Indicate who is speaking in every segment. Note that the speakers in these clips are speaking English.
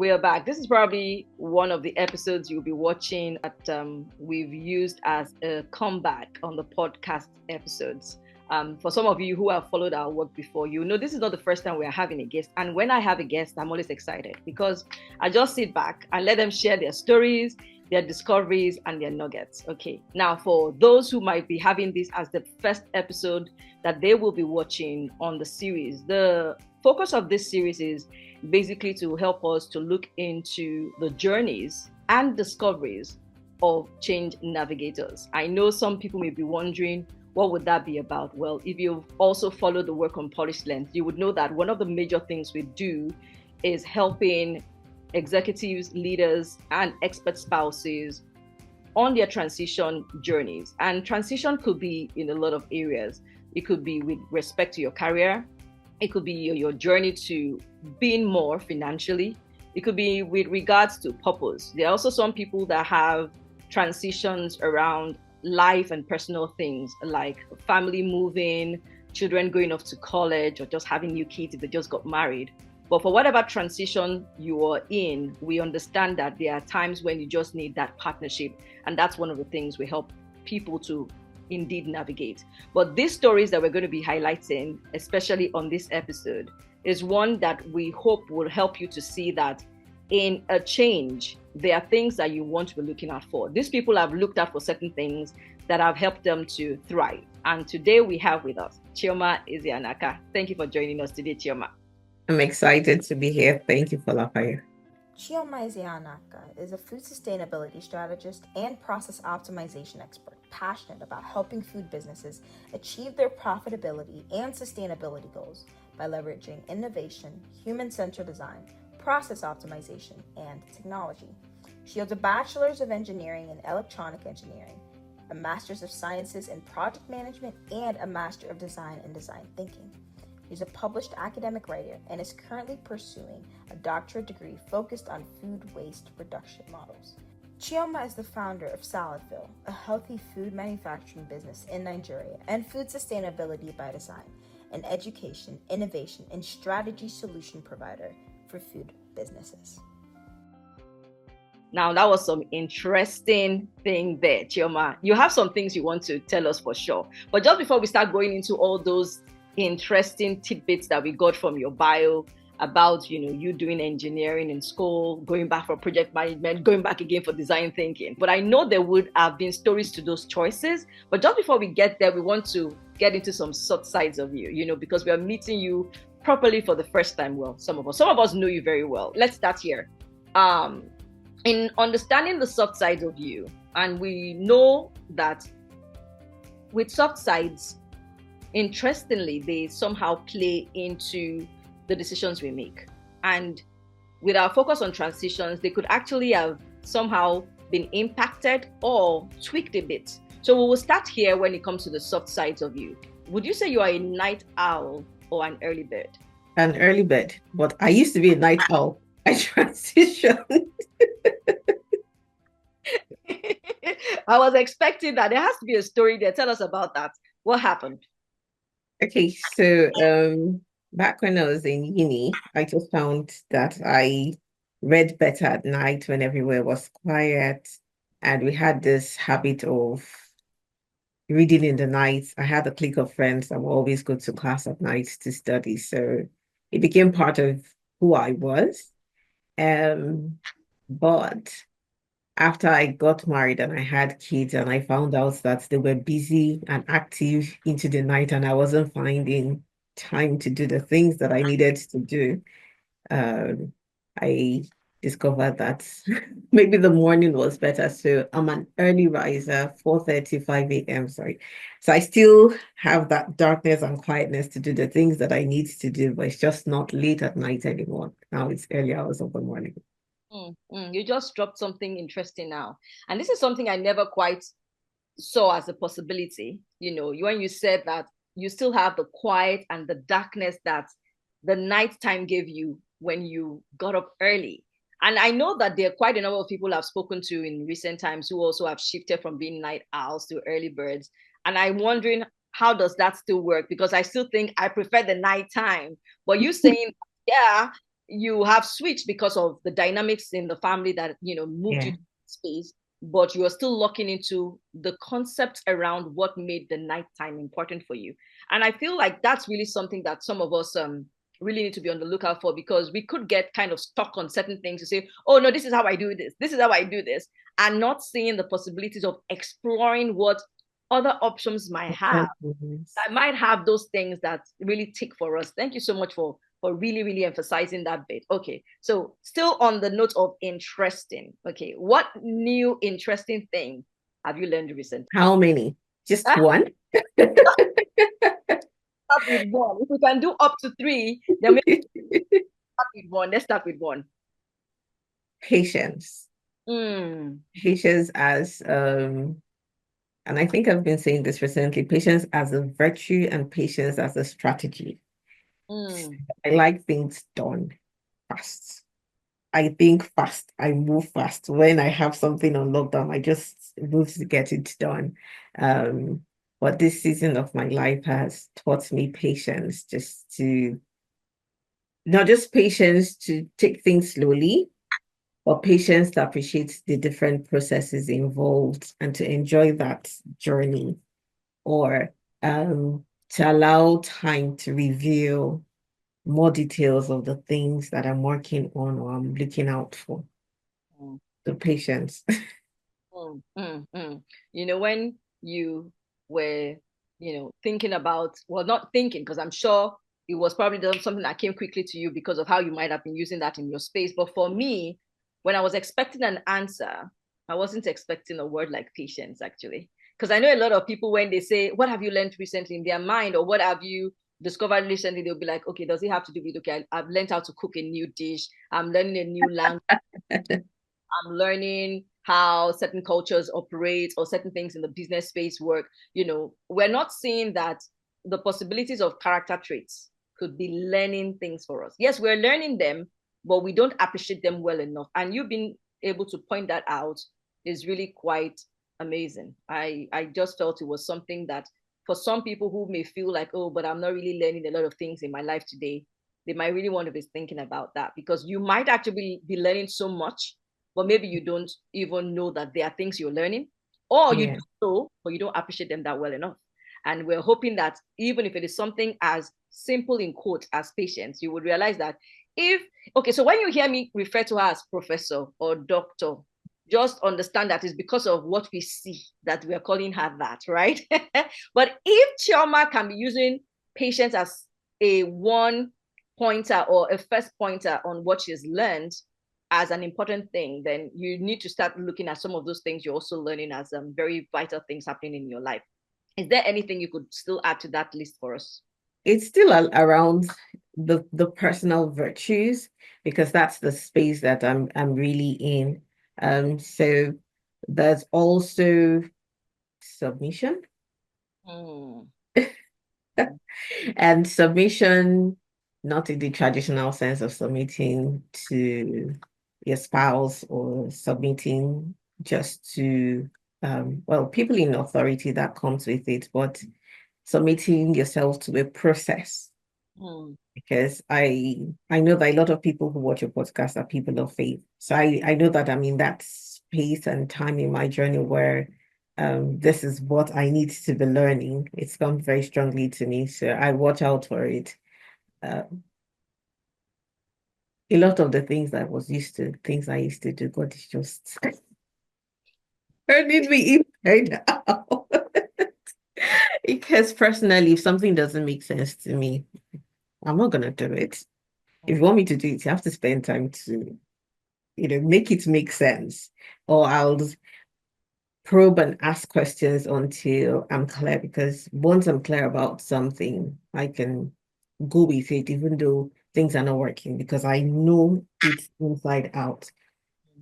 Speaker 1: we are back. This is probably one of the episodes you'll be watching that we've used as a comeback on the podcast episodes. For some of you who have followed our work before, you know this is not the first time we are having a guest. And when I have a guest, I'm always excited because I just sit back and let them share their stories, their discoveries, and their nuggets. Okay. Now, for those who might be having this as the first episode that they will be watching on the series, the focus of this series is basically to help us to look into the journeys and discoveries of change navigators. I know some people may be wondering, what would that be about? Well, if you've also followed the work on Polished Lens, you would know that one of the major things we do is helping executives, leaders, and expert spouses on their transition journeys. And transition could be in a lot of areas. It could be with respect to your career. It could be your journey to being more financially. It could be with regards to purpose. There are also some people that have transitions around life and personal things like family moving, children going off to college, or just having new kids if they just got married. But for whatever transition you are in, we understand that there are times when you just need that partnership. And that's one of the things we help people to indeed navigate. But these stories that we're going to be highlighting, especially on this episode, is one that we hope will help you to see that in a change, there are things that you want to be looking out for. These people have looked out for certain things that have helped them to thrive. And today we have with us Chioma Ezeanka. Thank you for joining us today, Chioma.
Speaker 2: I'm excited to be here. Thank you, FolaFayo.
Speaker 3: Chioma Ezeanka is a food sustainability strategist and process optimization expert, passionate about helping food businesses achieve their profitability and sustainability goals by leveraging innovation, human-centered design, process optimization, and technology. She holds a Bachelor's of Engineering in Electronic Engineering, a Master's of Sciences in Project Management, and a Master of Design in Design Thinking. She's a published academic writer and is currently pursuing a doctorate degree focused on food waste reduction models. Chioma is the founder of Saladville, a healthy food manufacturing business in Nigeria, and Food Sustainability by Design, an education, innovation, and strategy solution provider for food businesses.
Speaker 1: Now, that was some interesting thing there, Chioma. You have some things you want to tell us for sure. But just before we start going into all those interesting tidbits that we got from your bio about, you doing engineering in school, going back for project management, going back again for design thinking. But I know there would have been stories to those choices. But just before we get there, we want to get into some soft sides of you, because we are meeting you properly for the first time. Well, some of us know you very well. Let's start here. In understanding the soft sides of you, and we know that with soft sides, interestingly, they somehow play into the decisions we make. And with our focus on transitions, they could actually have somehow been impacted or tweaked a bit. So we will start here when it comes to the soft sides of you. Would you say you are a night owl or an early bird?
Speaker 2: An early bird, but I used to be a night owl. I transitioned.
Speaker 1: I was expecting that. There has to be a story there. Tell us about that. What happened?
Speaker 2: Okay, so back when I was in uni, I just found that I read better at night when everywhere was quiet, and we had this habit of reading in the night. I had a clique of friends that would always go to class at night to study, so it became part of who I was. But after I got married and I had kids and I found out that they were busy and active into the night and I wasn't finding time to do the things that I needed to do, I discovered that maybe the morning was better. So I'm an early riser, 4:30, 5 a.m. Sorry. So I still have that darkness and quietness to do the things that I need to do, but it's just not late at night anymore. Now it's early hours of the morning.
Speaker 1: You just dropped something interesting now. And this is something I never quite saw as a possibility. When you said that you still have the quiet and the darkness that the nighttime gave you when you got up early. And I know that there are quite a number of people I've spoken to in recent times who also have shifted from being night owls to early birds. And I'm wondering, how does that still work? Because I still think I prefer the nighttime. But you saying, yeah, you have switched because of the dynamics in the family that, moved you to space, but you are still locking into the concept around what made the nighttime important for you. And I feel like that's really something that some of us really need to be on the lookout for, because we could get kind of stuck on certain things to say, oh no, this is how I do this, this is how I do this, and not seeing the possibilities of exploring what other options might have, that might have those things that really tick for us. Thank you so much for really, really emphasizing that bit. Okay, so still on the note of interesting. Okay, what new interesting thing have you learned recently?
Speaker 2: How many? Just one?
Speaker 1: Start with one. If we can do up to three, then we start with one. Let's start with one.
Speaker 2: Patience. Patience as and I think I've been saying this recently, patience as a virtue and patience as a strategy. I like things done fast. I think fast. I move fast. When I have something on lockdown, I just move to get it done. But this season of my life has taught me patience, not just patience to take things slowly, but patience to appreciate the different processes involved and to enjoy that journey, or to allow time to reveal more details of the things that I'm working on or I'm looking out for. The patience.
Speaker 1: When you were, thinking about, well, not thinking, because I'm sure it was probably something that came quickly to you because of how you might have been using that in your space. But for me, when I was expecting an answer, I wasn't expecting a word like patience, actually. Because I know a lot of people, when they say, what have you learned recently, in their mind, or what have you discovered recently, they'll be like, okay, does it have to do with, okay, I've learned how to cook a new dish, I'm learning a new language, I'm learning how certain cultures operate or certain things in the business space work. We're not seeing that the possibilities of character traits could be learning things for us. Yes, we're learning them, but we don't appreciate them well enough. And you've been able to point that out is really quite amazing. I just felt it was something that for some people who may feel like, oh, but I'm not really learning a lot of things in my life today, they might really want to be thinking about that, because you might actually be learning so much, but maybe you don't even know that there are things you're learning, or you do know, but you don't appreciate them that well enough. And we're hoping that even if it is something as simple in quote as patience, you would realize that so when you hear me refer to her as professor or doctor, just understand that it's because of what we see that we are calling her that, right? But if Chioma can be using patience as a one pointer or a first pointer on what she's learned as an important thing, then you need to start looking at some of those things you're also learning as very vital things happening in your life. Is there anything you could still add to that list for us?
Speaker 2: It's still around the personal virtues, because that's the space that I'm really in. So there's also submission. And submission, not in the traditional sense of submitting to your spouse or submitting just to people in authority, that comes with it, but submitting yourself to a process. Because I know that a lot of people who watch your podcast are people of faith. So I know that I'm in that space and time in my journey where this is what I need to be learning. It's come very strongly to me, so I watch out for it. A lot of the things I used to do, God is just turning me inside out. Because personally, if something doesn't make sense to me, I'm not gonna do it. If you want me to do it, you have to spend time to, make it make sense. Or I'll probe and ask questions until I'm clear, because once I'm clear about something, I can go with it, even though things are not working, because I know it's inside out.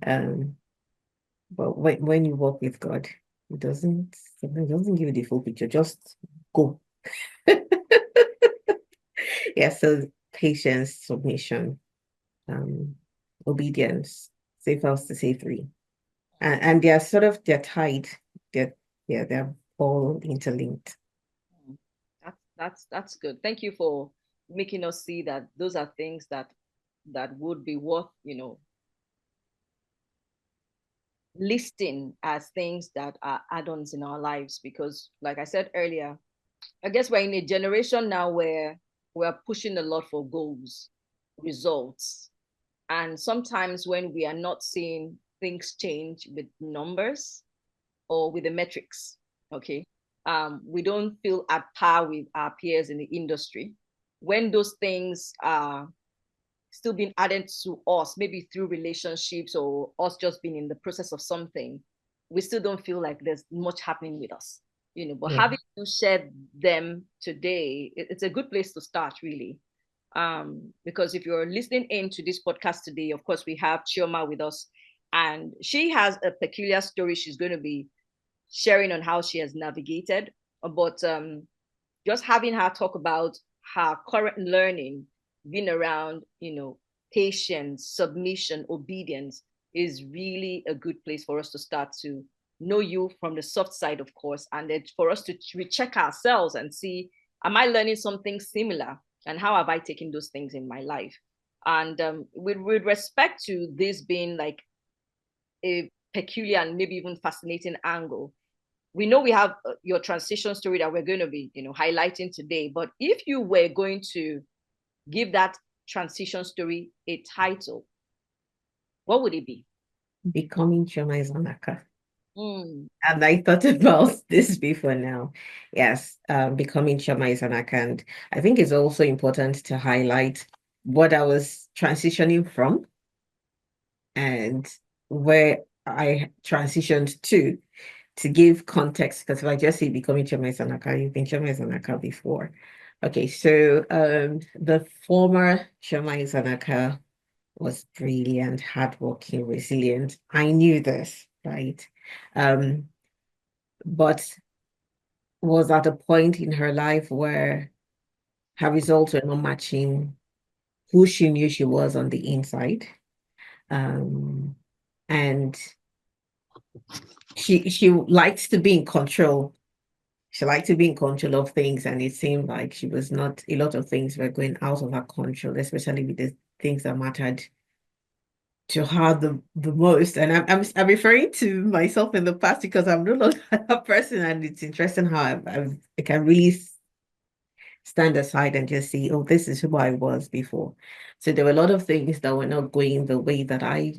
Speaker 2: But when you work with God, sometimes it doesn't give you the full picture. Just go. Yeah, so patience, submission, obedience. Say first to say three. And they're they're tied. They're all interlinked.
Speaker 1: That's good. Thank you for making us see that those are things that that would be worth, listing as things that are add-ons in our lives. Because like I said earlier, I guess we're in a generation now where we're pushing a lot for goals, results. And sometimes when we are not seeing things change with numbers or with the metrics, okay, we don't feel at par with our peers in the industry. When those things are still being added to us, maybe through relationships or us just being in the process of something, we still don't feel like there's much happening with us, but
Speaker 2: Yeah.
Speaker 1: having you share them today, it's a good place to start, really. Because if you're listening in to this podcast today, of course, we have Chioma with us, and she has a peculiar story she's going to be sharing on how she has navigated. But just having her talk about her current learning, being around, patience, submission, obedience is really a good place for us to start to know you from the soft side, of course, and then for us to recheck ourselves and see, am I learning something similar? And how have I taken those things in my life? And with respect to this being like a peculiar and maybe even fascinating angle, we know we have your transition story that we're going to be, highlighting today. But if you were going to give that transition story a title, what would it be?
Speaker 2: Becoming Chioma Ezeanka.
Speaker 1: Mm.
Speaker 2: And I thought about this before now. Yes, becoming Chioma Ezeanka. And I think it's also important to highlight what I was transitioning from and where I transitioned to give context. Because if I just say becoming Chioma Ezeanka, you've been Chioma Ezeanka before. Okay, so the former Chioma Ezeanka was brilliant, hardworking, resilient. I knew this, right? But was at a point in her life where her results were not matching who she knew she was on the inside. And she liked to be in control. She liked to be in control of things, and it seemed like she was not, a lot of things were going out of her control, especially with the things that mattered to her the most. And I'm referring to myself in the past because I'm no longer that person, and it's interesting how I can really stand aside and just see, oh, this is who I was before. So there were a lot of things that were not going the way that I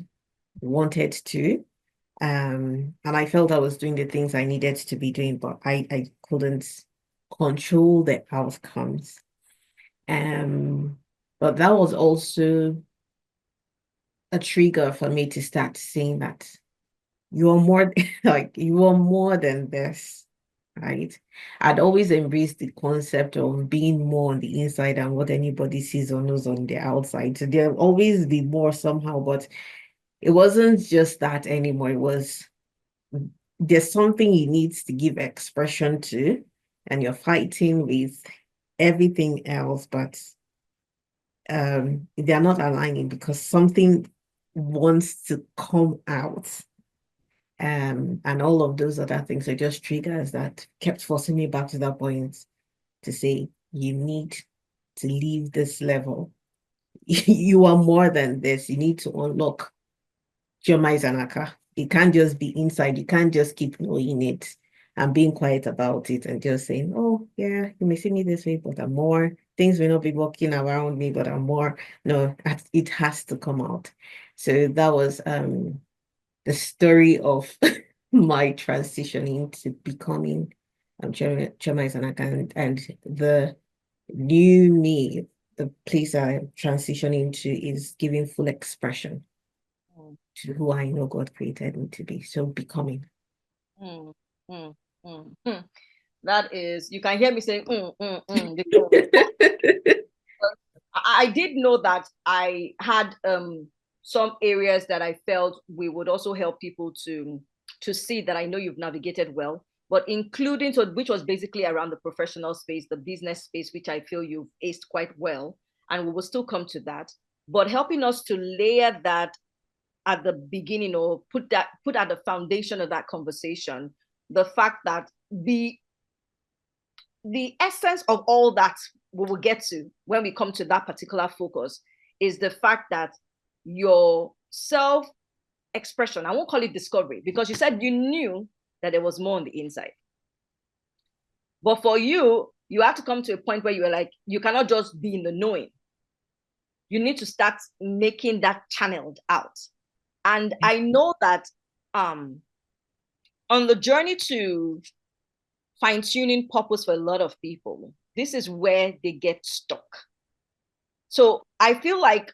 Speaker 2: wanted to. And I felt I was doing the things I needed to be doing, but I couldn't control the outcomes. But that was also a trigger for me to start seeing that you're more like you are more than this, right? I'd always embraced the concept of being more on the inside than what anybody sees or knows on the outside. So there'll always be more somehow, but it wasn't just that anymore. It was there's something you need to give expression to, and you're fighting with everything else, but they're not aligning because something wants to come out. And all of those other things are just triggers that kept forcing me back to that point to say, you need to leave this level. You are more than this. You need to unlock Chioma Ezeanka. It can't just be inside. You can't just keep knowing it and being quiet about it and just saying, oh, yeah, you may see me this way, but I'm more. Things may not be working around me, but I'm more. No, it has to come out. So that was the story of my transitioning to becoming Chioma Ezeanka, and the new me, the place I'm transitioning to is giving full expression to who I know God created me to be. So becoming.
Speaker 1: Mm, mm, mm. That is, you can hear me saying, because I did know that I had some areas that I felt we would also help people to see that I know you've navigated well, but including, so which was basically around the professional space, the business space, which I feel you've aced quite well, and we will still come to that. But helping us to layer that at the beginning, or put at the foundation of that conversation, the fact that the essence of all that we will get to when we come to that particular focus is the fact that your self-expression, I won't call it discovery, because you said you knew that there was more on the inside. But for you, you have to come to a point where you're like, you cannot just be in the knowing. You need to start making that channeled out. And I know that on the journey to fine-tuning purpose for a lot of people, this is where they get stuck. So I feel like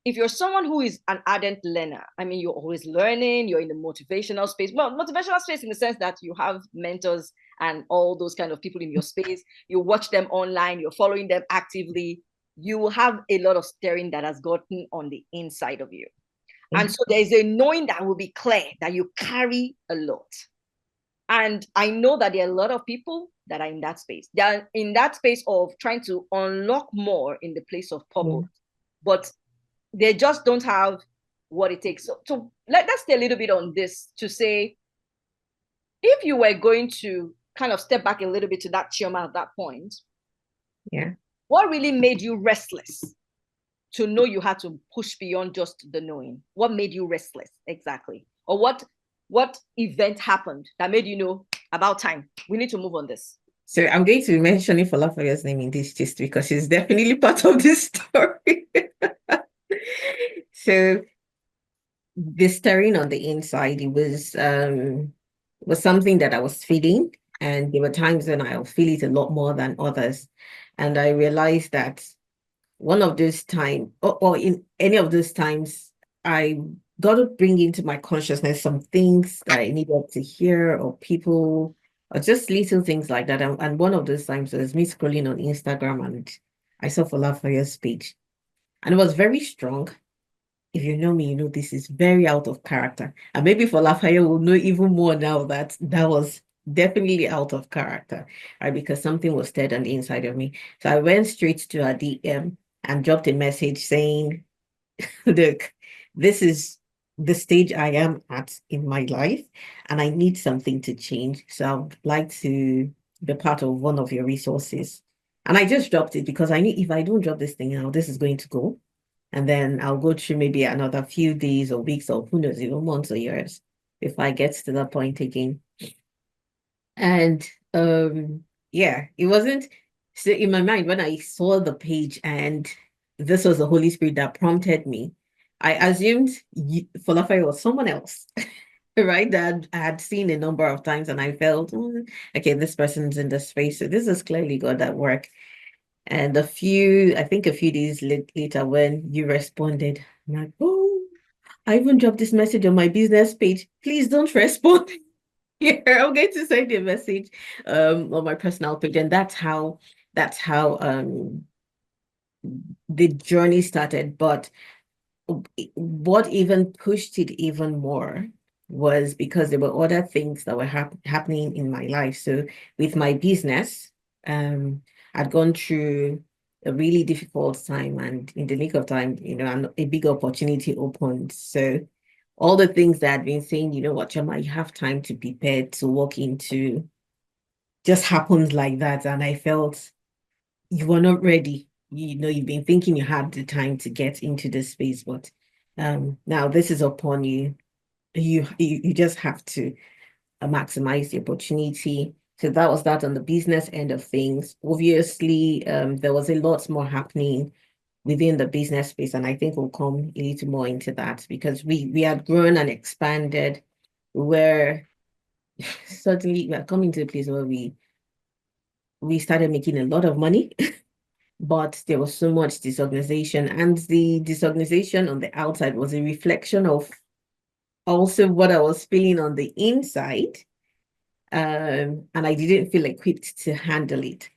Speaker 1: if you're someone who is an ardent learner, I mean, you're always learning, you're in the motivational space. Well, motivational space in the sense that you have mentors and all those kind of people in your space. You watch them online, you're following them actively. You will have a lot of stirring that has gotten on the inside of you. And so there's a knowing that will be clear that you carry a lot. And I know that there are a lot of people that are in that space. They are in that space of trying to unlock more in the place of purpose, but they just don't have what it takes. So let's stay a little bit on this to say, if you were going to kind of step back a little bit to that Chioma at that point, what really made you restless to know you had to push beyond just the knowing? What made you restless exactly? Or what event happened that made you know about time? We need to move on this.
Speaker 2: So I'm going to be mentioning FolaFayo's name in this just because she's definitely part of this story. So the stirring on the inside, it was something that I was feeling, and there were times when I'll feel it a lot more than others. And I realized that one of those times, or in any of those times, I got to bring into my consciousness some things that I needed to hear, or people, or just little things like that. And one of those times was me scrolling on Instagram, and I saw FolaFayo's page, and it was very strong. If you know me, you know this is very out of character. And maybe FolaFayo will know even more now that that was definitely out of character, right? Because something was stirred on the inside of me. So I went straight to her DM and dropped a message saying, look, this is the stage I am at in my life, and I need something to change. So I'd like to be part of one of your resources. And I just dropped it because I knew if I don't drop this thing now, this is going to go. And then I'll go through maybe another few days or weeks or who knows, even months or years if I get to that point again. And it wasn't. So in my mind, when I saw the page and this was the Holy Spirit that prompted me, I assumed FolaFayo was someone else, right? That I had seen a number of times, and I felt, okay, this person's in the space. So this is clearly God at work. And I think a few days later, when you responded, I'm like, oh, I even dropped this message on my business page. Please don't respond. Yeah, I'm going to send you a message on my personal page. And that's how the journey started. But what even pushed it even more was because there were other things that were happening in my life. So with my business, I'd gone through a really difficult time, and in the nick of time, a big opportunity opened. So all the things that I'd been saying, you know what, Chioma, you have time to prepare to walk into, just happened like that. And I felt you were not ready. You've been thinking you had the time to get into this space, but now this is upon you. You just have to maximize the opportunity. So that was that on the business end of things. Obviously, there was a lot more happening within the business space, and I think we'll come a little more into that because we had grown and expanded, where suddenly we are coming to a place where we started making a lot of money, but there was so much disorganization, and the disorganization on the outside was a reflection of also what I was feeling on the inside. And I didn't feel equipped to handle it.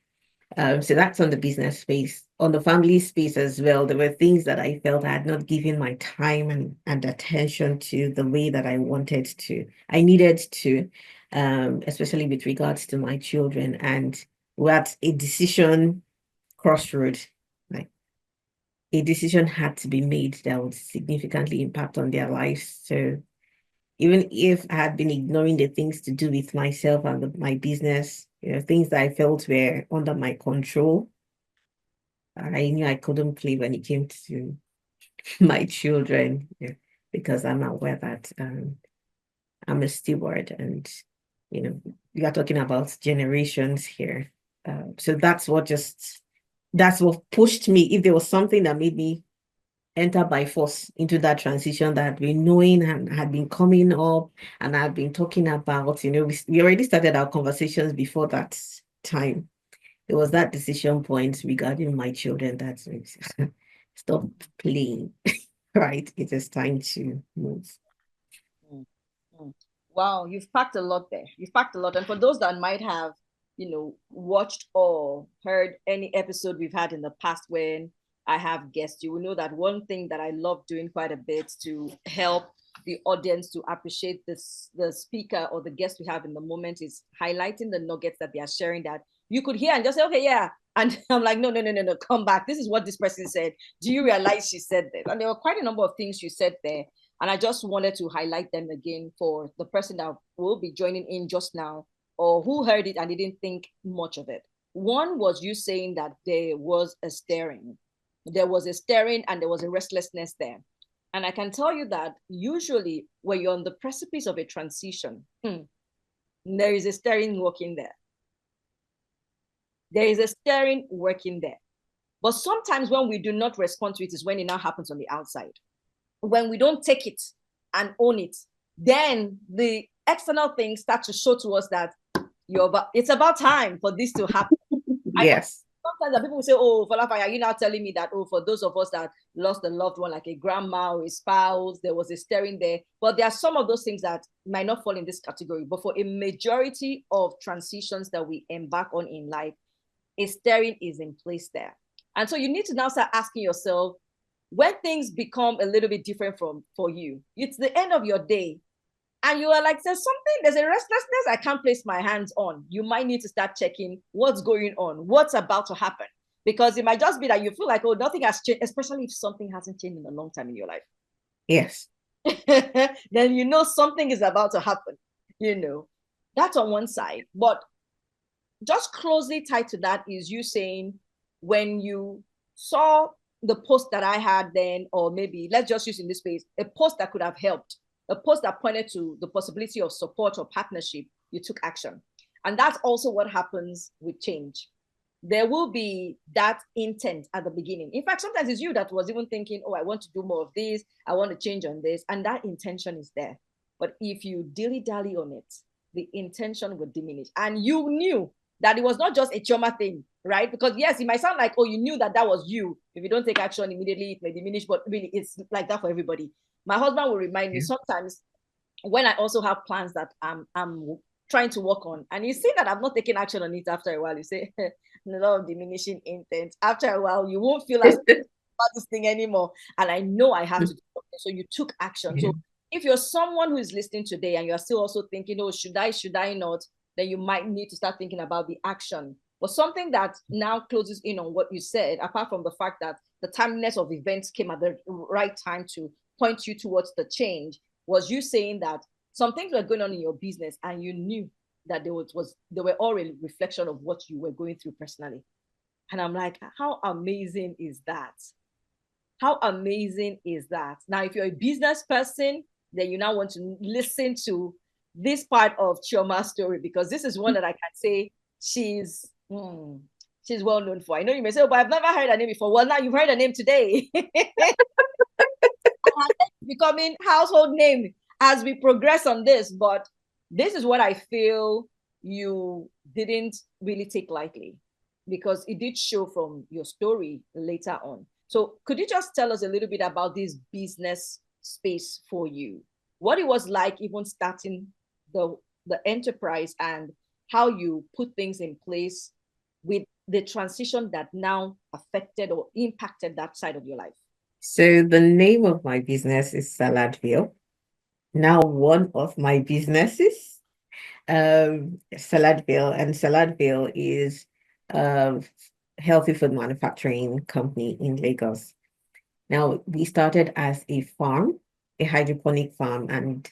Speaker 2: So that's on the business space. On the family space as well, there were things that I felt I had not given my time and attention to the way that I wanted to. I needed to, especially with regards to my children. And we're at a decision crossroad. Like, a decision had to be made that would significantly impact on their lives. So even if I had been ignoring the things to do with myself and my business, things that I felt were under my control, I knew I couldn't play when it came to my children, because I'm aware that I'm a steward, and we are talking about generations here. So that's what pushed me. If there was something that made me enter by force into that transition that I'd been knowing and had been coming up and I've been talking about, we already started our conversations before that time. It was that decision point regarding my children that stop playing, right? It is time to move.
Speaker 1: Mm, mm. Wow, you've packed a lot there. You've packed a lot. And for those that might have, watched or heard any episode we've had in the past when I have guests, you will know that one thing that I love doing quite a bit to help the audience to appreciate the speaker or the guest we have in the moment is highlighting the nuggets that they are sharing that you could hear and just say, okay, yeah. And I'm like, no, come back. This is what this person said. Do you realize she said that? And there were quite a number of things you said there. And I just wanted to highlight them again for the person that will be joining in just now or who heard it and didn't think much of it. One was you saying that there was a staring. There was a staring and there was a restlessness there. And I can tell you that usually when you're on the precipice of a transition, there is a staring working there. There is a staring working there. But sometimes when we do not respond to it is when it now happens on the outside. When we don't take it and own it, then the external things start to show to us that it's about time for this to happen.
Speaker 2: Yes.
Speaker 1: Sometimes people will say, oh, FolaFayo, are you now telling me that, for those of us that lost a loved one, like a grandma or a spouse, there was a staring there. But there are some of those things that might not fall in this category. But for a majority of transitions that we embark on in life, a staring is in place there. And so you need to now start asking yourself, when things become a little bit different for you, it's the end of your day, and you are like, there's a restlessness I can't place my hands on. You might need to start checking what's going on, what's about to happen. Because it might just be that you feel like, oh, nothing has changed, especially if something hasn't changed in a long time in your life.
Speaker 2: Yes.
Speaker 1: Then something is about to happen. That's on one side. But just closely tied to that is you saying when you saw the post that I had then, or maybe let's just use in this space, a post that could have helped, a post that pointed to the possibility of support or partnership, you took action. And that's also what happens with change. There will be that intent at the beginning. In fact, sometimes it's you that was even thinking, oh, I want to do more of this, I want to change on this, and that intention is there. But if you dilly-dally on it, the intention would diminish. And you knew that it was not just a Chioma thing, right? Because yes, it might sound like, oh, you knew that was you. If you don't take action immediately, it may diminish, but really it's like that for everybody. My husband will remind me sometimes when I also have plans that I'm trying to work on, and you see that I'm not taking action on it after a while, you say, a lot of diminishing intent. After a while, you won't feel as about this thing anymore. And I know I have to do something. So you took action. So if you're someone who is listening today and you're still also thinking, oh, should I not? Then you might need to start thinking about the action. But something that now closes in on what you said, apart from the fact that the timeliness of events came at the right time to point you towards the change, was you saying that some things were going on in your business and you knew that they were all a reflection of what you were going through personally. And I'm like, how amazing is that? How amazing is that? Now, if you're a business person, then you now want to listen to this part of Chioma's story, because this is one that I can say she's well known for. I know you may say, oh, but I've never heard her name before. Well, now you've heard her name today. Becoming household name as we progress on this, but this is what I feel you didn't really take lightly, because it did show from your story later on. So could you just tell us a little bit about this business space for you, what it was like even starting the enterprise, and how you put things in place with the transition that now affected or impacted that side of your life?
Speaker 2: So the name of my business is Saladville. Now one of my businesses, Saladville, and Saladville is a healthy food manufacturing company in Lagos. Now we started as a farm, a hydroponic farm, and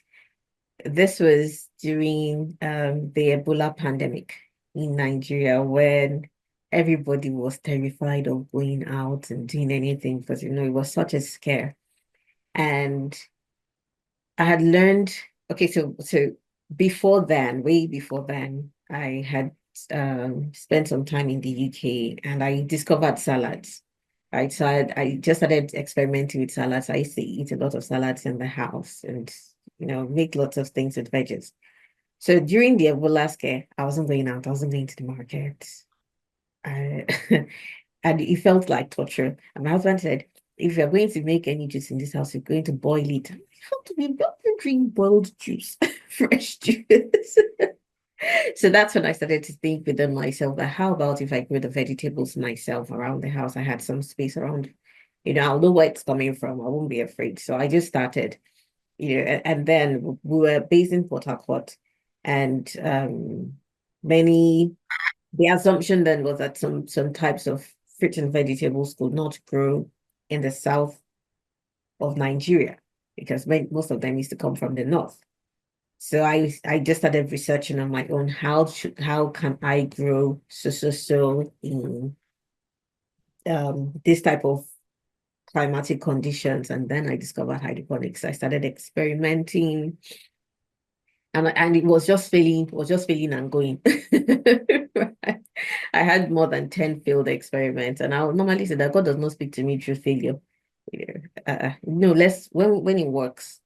Speaker 2: this was during the Ebola pandemic in Nigeria, when everybody was terrified of going out and doing anything, because it was such a scare. And I had learned, okay, so before then, way before then, I had spent some time in the UK and I discovered salads. Right. So I just started experimenting with salads. I used to eat a lot of salads in the house and make lots of things with veggies. So during the Ebola scare, I wasn't going out, I wasn't going to the market. I and it felt like torture. And my husband said, if you're going to make any juice in this house, you're going to boil it. How do we drink boiled juice, fresh juice? So that's when I started to think within myself that how about if I grew the vegetables myself around the house? I had some space around, I'll know where it's coming from. I won't be afraid. So I just started, and then we were based in Port Harcourt, and the assumption then was that some types of fruit and vegetables could not grow in the south of Nigeria because most of them used to come from the north. So I just started researching on my own how can I grow so in this type of climatic conditions, and then I discovered hydroponics. I started experimenting, and it was just failing and going. I had more than 10 failed experiments, and I would normally say that God does not speak to me through failure. No, when it works,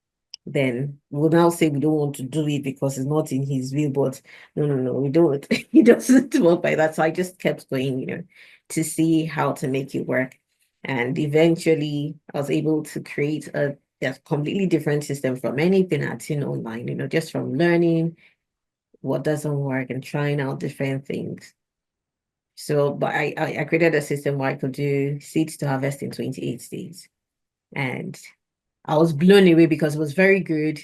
Speaker 2: then we'll now say we don't want to do it because it's not in his will, but no, we don't. He doesn't work by that. So I just kept going, to see how to make it work. And eventually I was able to create a completely different system from anything I'd seen online, just from learning what doesn't work and trying out different things. So, but I created a system where I could do seeds to harvest in 28 days. And I was blown away because it was very good.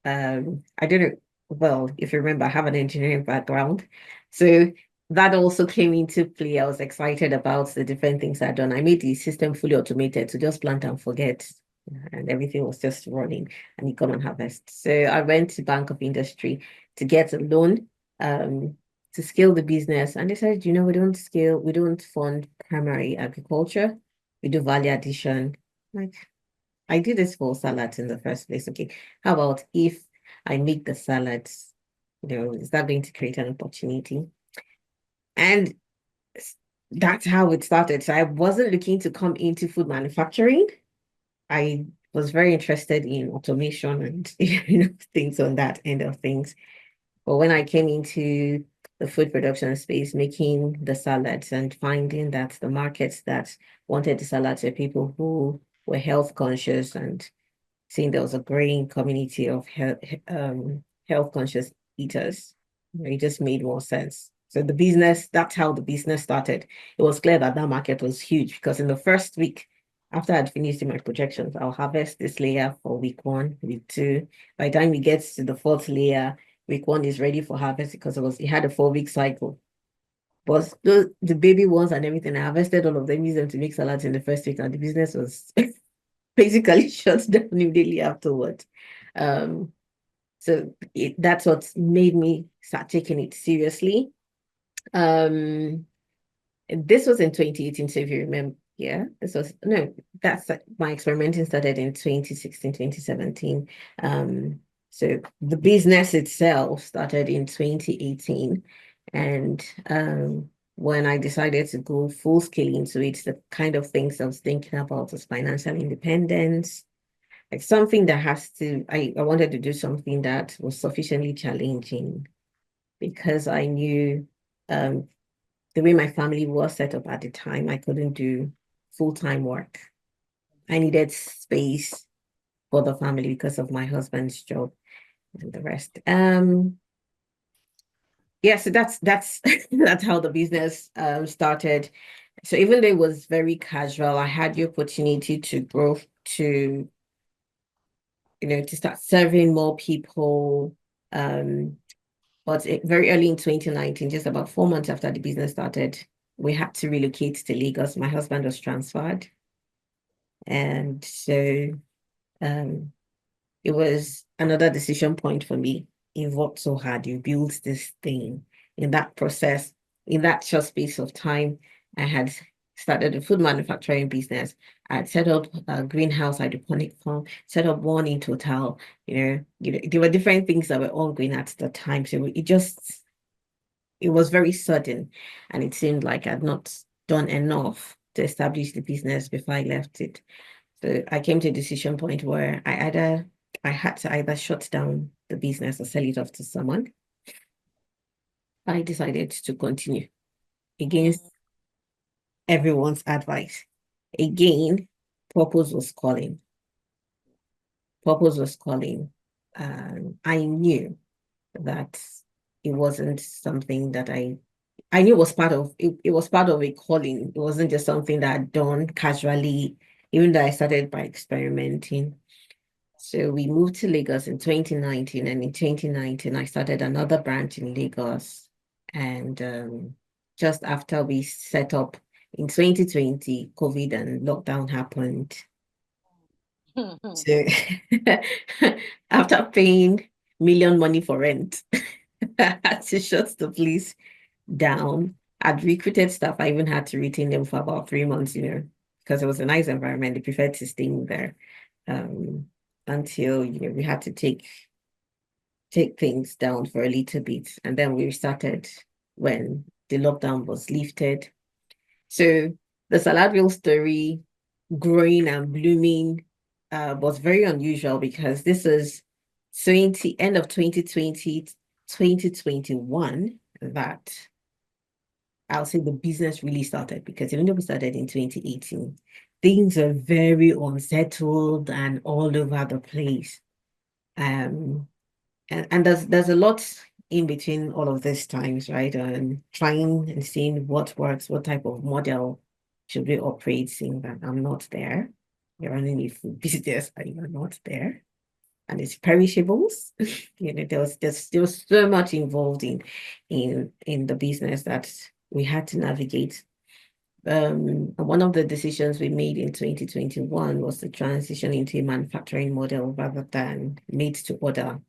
Speaker 2: I didn't, well, if you remember, I have an engineering background. So that also came into play. I was excited about the different things I'd done. I made the system fully automated to just plant and forget. And everything was just running and you come and harvest. So I went to Bank of Industry to get a loan to scale the business. And they said, we don't fund primary agriculture. We do value addition. Like, I did this for salads in the first place. Okay, how about if I make the salads? Is that going to create an opportunity? And that's how it started. So I wasn't looking to come into food manufacturing. I was very interested in automation and things on that end of things. But when I came into the food production space, making the salads and finding that the markets that wanted the salads were people who were health conscious and seeing there was a growing community of health conscious eaters, it just made more sense. So that's how the business started. It was clear that market was huge because in the first week, after I'd finished my projections, I'll harvest this layer for week 1, week 2. By the time it gets to the 4th layer, week 1 is ready for harvest because it had a 4-week cycle. But the baby ones and everything, I harvested all of them, used them to make salads in the first week, and the business was basically shut down immediately afterwards. So that's what made me start taking it seriously. This was in 2018, so if you remember, my experimenting started in 2016, 2017. So the business itself started in 2018. And when I decided to go full scale into it, the kind of things I was thinking about was financial independence, like something that I wanted to do something that was sufficiently challenging because I knew the way my family was set up at the time, I couldn't do full-time work. I needed space for the family because of my husband's job and the rest. So that's that's how the business started. So even though it was very casual, I had the opportunity to grow to start serving more people. But very early in 2019, just about 4 months after the business started, we had to relocate to Lagos. My husband was transferred. And so it was another decision point for me. You've worked so hard, you built this thing. In that process, in that short space of time, I had started a food manufacturing business. I had set up a greenhouse hydroponic farm, set up one in total. There were different things that were all going at the time. So it was very sudden, and it seemed like I'd not done enough to establish the business before I left it. So I came to a decision point where I had to either shut down the business or sell it off to someone. I decided to continue against everyone's advice. Again, purpose was calling. Purpose was calling. I knew that it wasn't something that I knew was part of it. It was part of a calling. It wasn't just something that I'd done casually, even though I started by experimenting. So we moved to Lagos in 2019, and in 2019, I started another branch in Lagos. And just after we set up in 2020, COVID and lockdown happened. So after paying million money for rent, I had to shut the place down. I'd recruited staff. I even had to retain them for about 3 months, because it was a nice environment. They preferred to stay there until, we had to take things down for a little bit. And then we restarted when the lockdown was lifted. So the Saladville story, growing and blooming, was very unusual because this is end of 2020, 2021 that I'll say the business really started, because even though we started in 2018, things are very unsettled and all over the place. And there's a lot in between all of these times, right? And trying and seeing what works, what type of model should we operate, seeing that I'm not there. You're running a food business and you're not there. And it's perishables. There was so much involved in the business that we had to navigate. One of the decisions we made in 2021 was to transition into a manufacturing model rather than made to order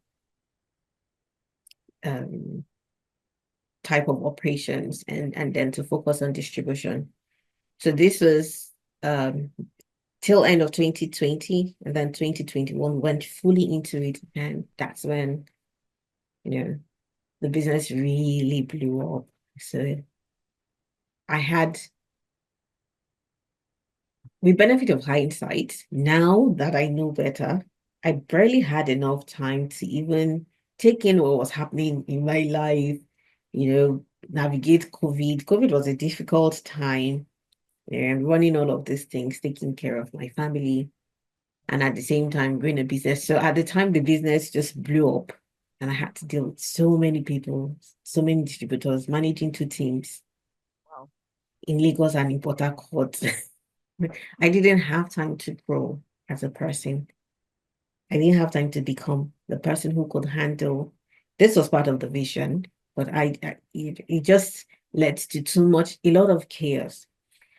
Speaker 2: type of operations, and then to focus on distribution. So this was till end of 2020, and then 2021 went fully into it, and that's when the business really blew up. So with benefit of hindsight, now that I know better, I barely had enough time to even take in what was happening in my life, navigate COVID. COVID was a difficult time, and running all of these things, taking care of my family, and at the same time growing a business. So at the time, the business just blew up, and I had to deal with so many people, so many distributors, managing 2 teams.
Speaker 1: Wow.
Speaker 2: In Lagos and in Port Harcourt. I didn't have time to grow as a person. I didn't have time to become the person who could handle. This was part of the vision, but it just led to a lot of chaos.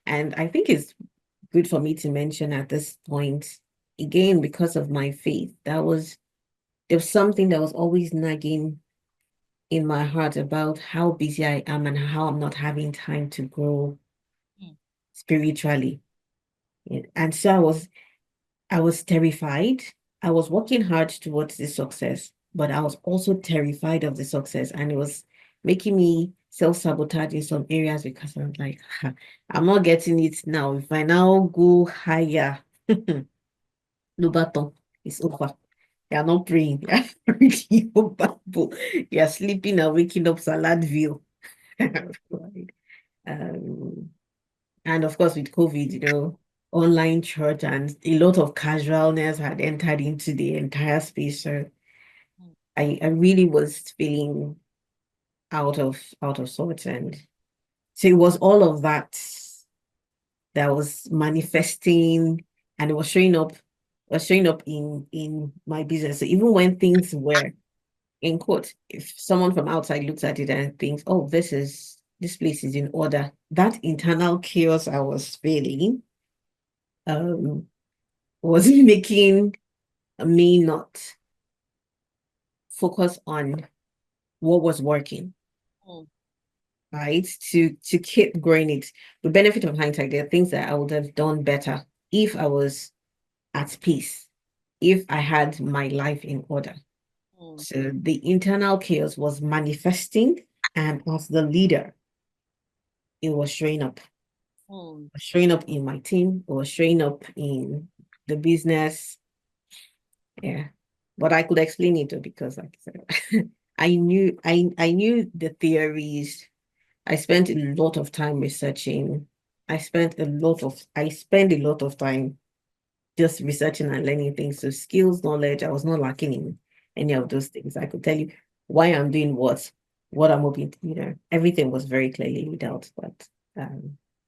Speaker 2: And I think it's good for me to mention at this point, again, because of my faith, there was something that was always nagging in my heart about how busy I am and how I'm not having time to grow spiritually. And so I was terrified. I was working hard towards this success, but I was also terrified of the success, and it was making me self-sabotage in some areas, because I was like, I'm not getting it now. If I now go higher, Lubaton, it's over. You're not praying. You're reading your Bible. You're sleeping and waking up Saladville. And of course, with COVID, online church and a lot of casualness had entered into the entire space. So I really was feeling out of sorts. And so it was all of that was manifesting, and it was showing up in my business. So even when things were, in quote, if someone from outside looks at it and thinks, oh, this place is in order, that internal chaos I was feeling was making me not focus on what was working. right? To keep growing it. The benefit of hindsight, there are things that I would have done better if I was at peace, if I had my life in order. So the internal chaos was manifesting, and as the leader, it was showing up. It was showing up in my team, it was showing up in the business. Yeah. But I could explain it too, because like I said, I knew the theories. I spent a lot of time researching. I spend a lot of time just researching and learning things. So skills, knowledge, I was not lacking in any of those things. I could tell you why I'm doing what I'm hoping to, everything was very clearly laid out. But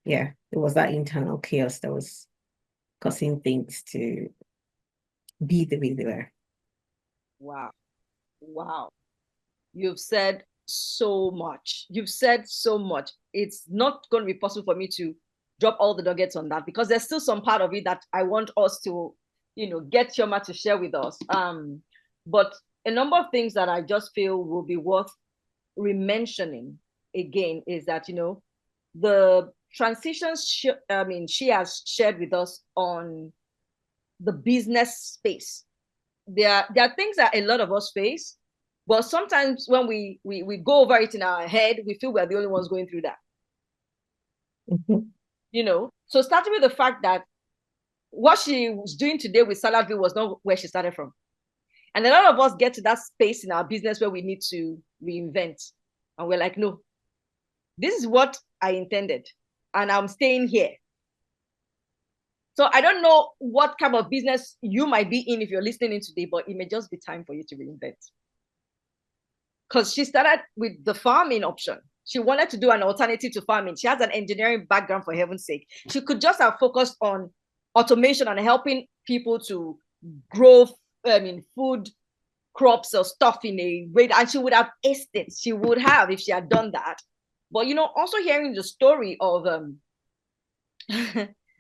Speaker 2: yeah, it was that internal chaos that was causing things to be the way they were.
Speaker 1: Wow. Wow. You've said so much. You've said so much. It's not going to be possible for me to drop all the nuggets on that, because there's still some part of it that I want us to, get Chioma to share with us. But a number of things that I just feel will be worth re-mentioning again is that, the transitions she has shared with us on the business space. There are things that a lot of us face, but sometimes when we go over it in our head, we feel we're the only ones going through that. So starting with the fact that what she was doing today with Saladville was not where she started from. And a lot of us get to that space in our business where we need to reinvent. And we're like, no, this is what I intended, and I'm staying here. So I don't know what kind of business you might be in if you're listening in today, but it may just be time for you to reinvent. Because she started with the farming option. She wanted to do an alternative to farming. She has an engineering background, for heaven's sake. She could just have focused on automation and helping people to grow food, crops or stuff in a way, and she would have aced it. She would have if she had done that. But also hearing the story of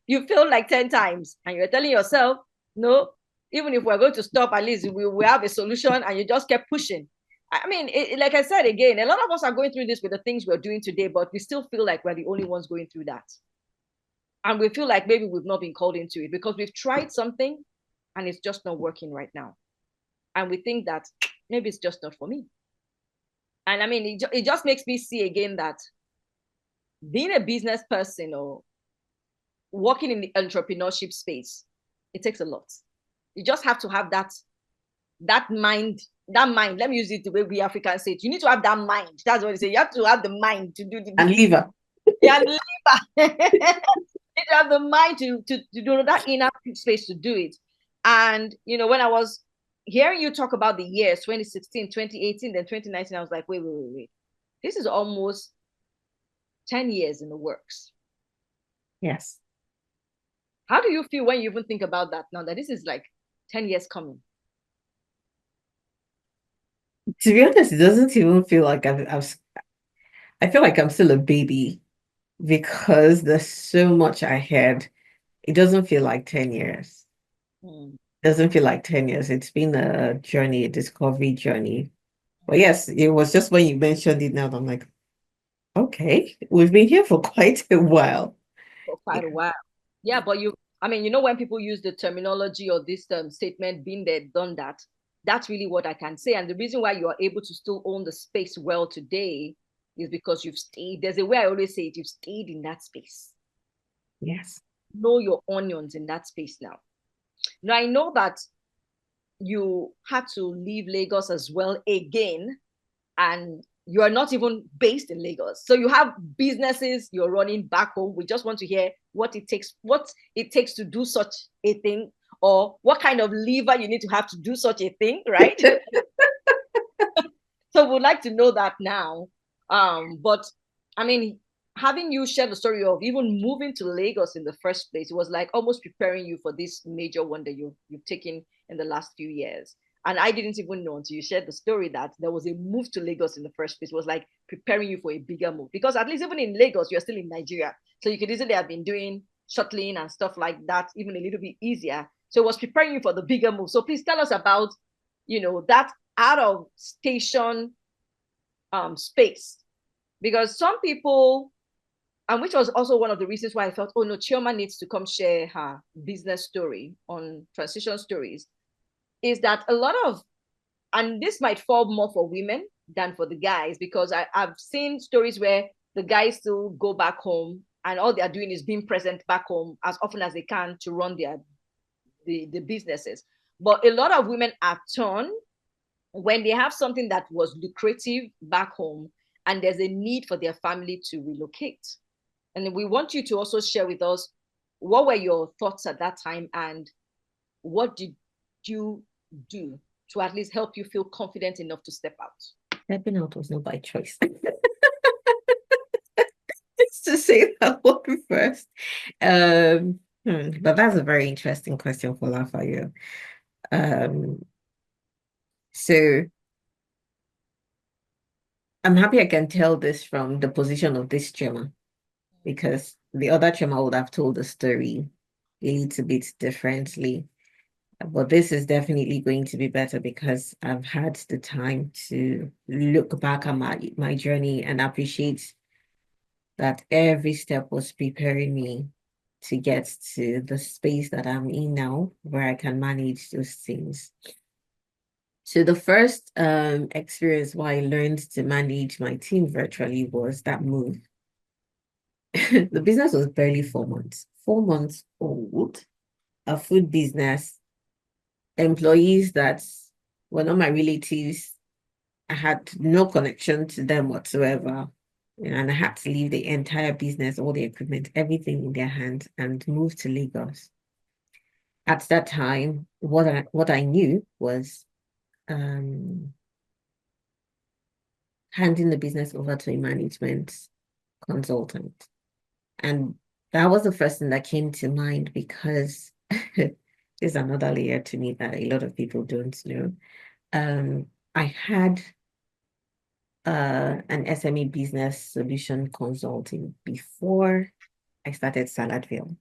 Speaker 1: you failed like 10 times and you're telling yourself, no, even if we're going to stop, at least we have a solution, and you just kept pushing. I mean, like I said again, a lot of us are going through this with the things we're doing today, but we still feel like we're the only ones going through that. And we feel like maybe we've not been called into it because we've tried something and it's just not working right now. And we think that maybe it's just not for me. And I mean, it just makes me see again that being a business person or working in the entrepreneurship space, it takes a lot. You just have to have that mind. Let me use it the way we Africans say it. You need to have that mind. That's what they say. You have to have the mind to do the
Speaker 2: and liver.
Speaker 1: Yeah, and liver. You need to have the mind to do that inner space to do it. And when I was hearing you talk about the years 2016, 2018, then 2019, I was like, wait. This is almost 10 years in the works.
Speaker 2: Yes.
Speaker 1: How do you feel when you even think about that now, that this is like 10 years coming?
Speaker 2: To be honest, it doesn't even feel like I feel like I'm still a baby because there's so much ahead. It doesn't feel like 10 years. It doesn't feel like 10 years. It's been a journey, a discovery journey. But yes, it was just when you mentioned it now, I'm like, okay, we've been here for quite a while.
Speaker 1: For quite a while. Yeah, but when people use the terminology or this statement, been there, done that, that's really what I can say. And the reason why you are able to still own the space well today is because you've stayed. There's a way I always say it, you've stayed in that space.
Speaker 2: Yes.
Speaker 1: Know your onions in that space now. Now, I know that you had to leave Lagos as well again, and you are not even based in Lagos. So you have businesses you're running back home. We just want to hear what it takes to do such a thing, or what kind of liver you need to have to do such a thing, right? So we'd like to know that now. But I mean, having you share the story of even moving to Lagos in the first place, it was like almost preparing you for this major one that you've taken in the last few years. And I didn't even know until you shared the story that there was a move to Lagos in the first place. It was like preparing you for a bigger move. Because at least even in Lagos, you're still in Nigeria. So you could easily have been doing shuttling and stuff like that, even a little bit easier. So it was preparing you for the bigger move. So please tell us about, that out of station space Because some people, and which was also one of the reasons why I felt, oh no, Chioma needs to come share her business story on Transition Stories, is that a lot of, and this might fall more for women than for the guys, because I've seen stories where the guys still go back home and all they are doing is being present back home as often as they can to run the businesses. But a lot of women are turned when they have something that was lucrative back home and there's a need for their family to relocate. And we want you to also share with us what were your thoughts at that time and what did you do to at least help you feel confident enough to step out?
Speaker 2: Stepping out was not by choice. It's to say that one first. But that's a very interesting question for FolaFayo. So I'm happy I can tell this from the position of this Chioma, because the other Chioma would have told the story a little bit differently. But this is definitely going to be better because I've had the time to look back at my journey and appreciate that every step was preparing me to get to the space that I'm in now, where I can manage those things. So the first experience where I learned to manage my team virtually was that move. The business was barely 4 months, 4 months old, a food business, employees that were not my relatives. I had no connection to them whatsoever. And I had to leave the entire business, all the equipment, everything in their hands, and move to Lagos. At that time, what I knew was handing the business over to a management consultant. And that was the first thing that came to mind, because there's another layer to me that a lot of people don't know. I had an SME business solution consulting before I started Saladville.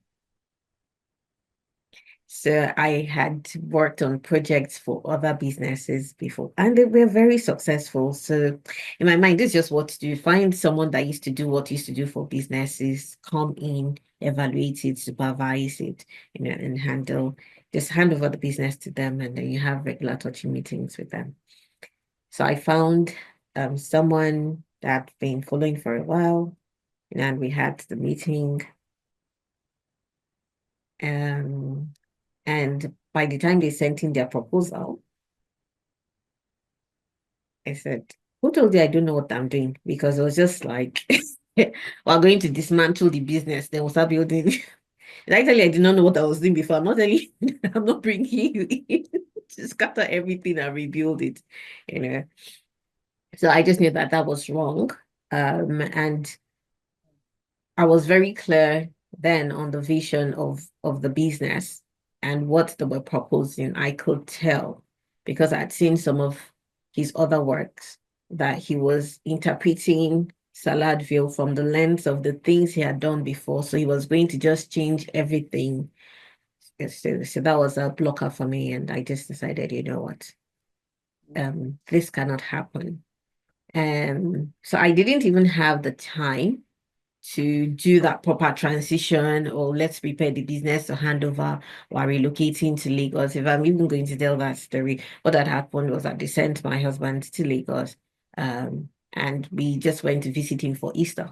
Speaker 2: So I had worked on projects for other businesses before, and they were very successful. So in my mind, this is just what to do. Find someone that used to do what used to do for businesses, come in, evaluate it, supervise it, and just hand over the business to them, and then you have regular touching meetings with them. So I found someone that I'd been following for a while, and we had the meeting. And by the time they sent in their proposal, I said, who told you I don't know what I'm doing? Because it was just like, we're going to dismantle the business, then we'll start building. And actually, I did not know what I was doing before. I'm not telling you, I'm not bringing you in to scatter everything and rebuild it. So I just knew that that was wrong. And I was very clear then on the vision of the business and what they were proposing. I could tell, because I'd seen some of his other works, that he was interpreting Saladville from the lens of the things he had done before. So he was going to just change everything. So that was a blocker for me. And I just decided, you know what, this cannot happen. So I didn't even have the time to do that proper transition, or let's prepare the business to hand over while relocating to Lagos. If I'm even going to tell that story, what had happened was that they sent my husband to Lagos, and we just went to visit him for Easter.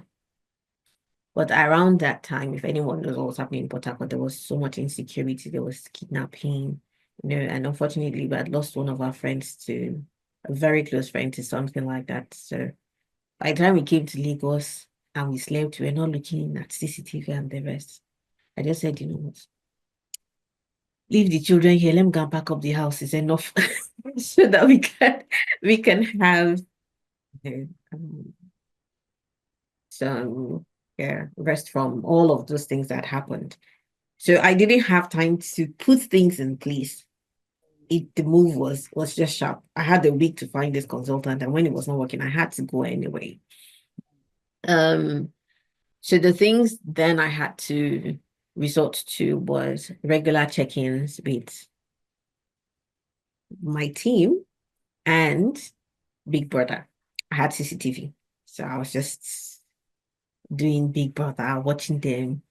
Speaker 2: But around that time, if anyone knows what was happening in Port Harcourt, there was so much insecurity, there was kidnapping, and unfortunately we had lost one of our friends to, a very close friend, to something like that. So by the time we came to Lagos, and we slept, we were not looking at CCTV and the rest. I just said, you know what? Leave the children here. Let me go and pack up the house. It's enough. So that we can have some rest from all of those things that happened. So I didn't have time to put things in place. The move was just sharp. I had a week to find this consultant, and when it was not working, I had to go anyway. So the things then I had to resort to was regular check-ins with my team and Big Brother. I had CCTV. So I was just doing Big Brother, watching them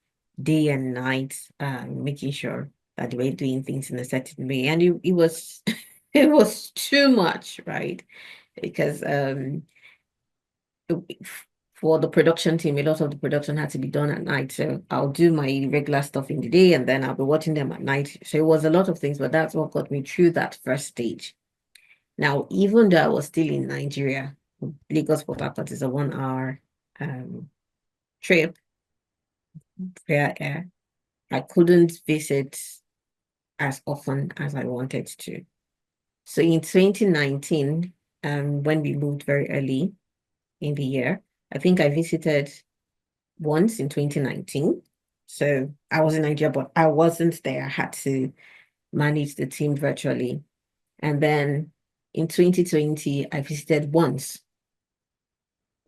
Speaker 2: day and night, making sure that they were doing things in a certain way. And it was it was too much, right? Because for the production team, a lot of the production had to be done at night. So I'll do my regular stuff in the day and then I'll be watching them at night. So it was a lot of things, but that's what got me through that first stage. Now, even though I was still in Nigeria, Lagos Port Harcourt is a 1 hour trip where I couldn't visit as often as I wanted to. So in 2019, when we moved very early in the year, I think I visited once in 2019. So I was in Nigeria, but I wasn't there. I had to manage the team virtually. And then in 2020, I visited once.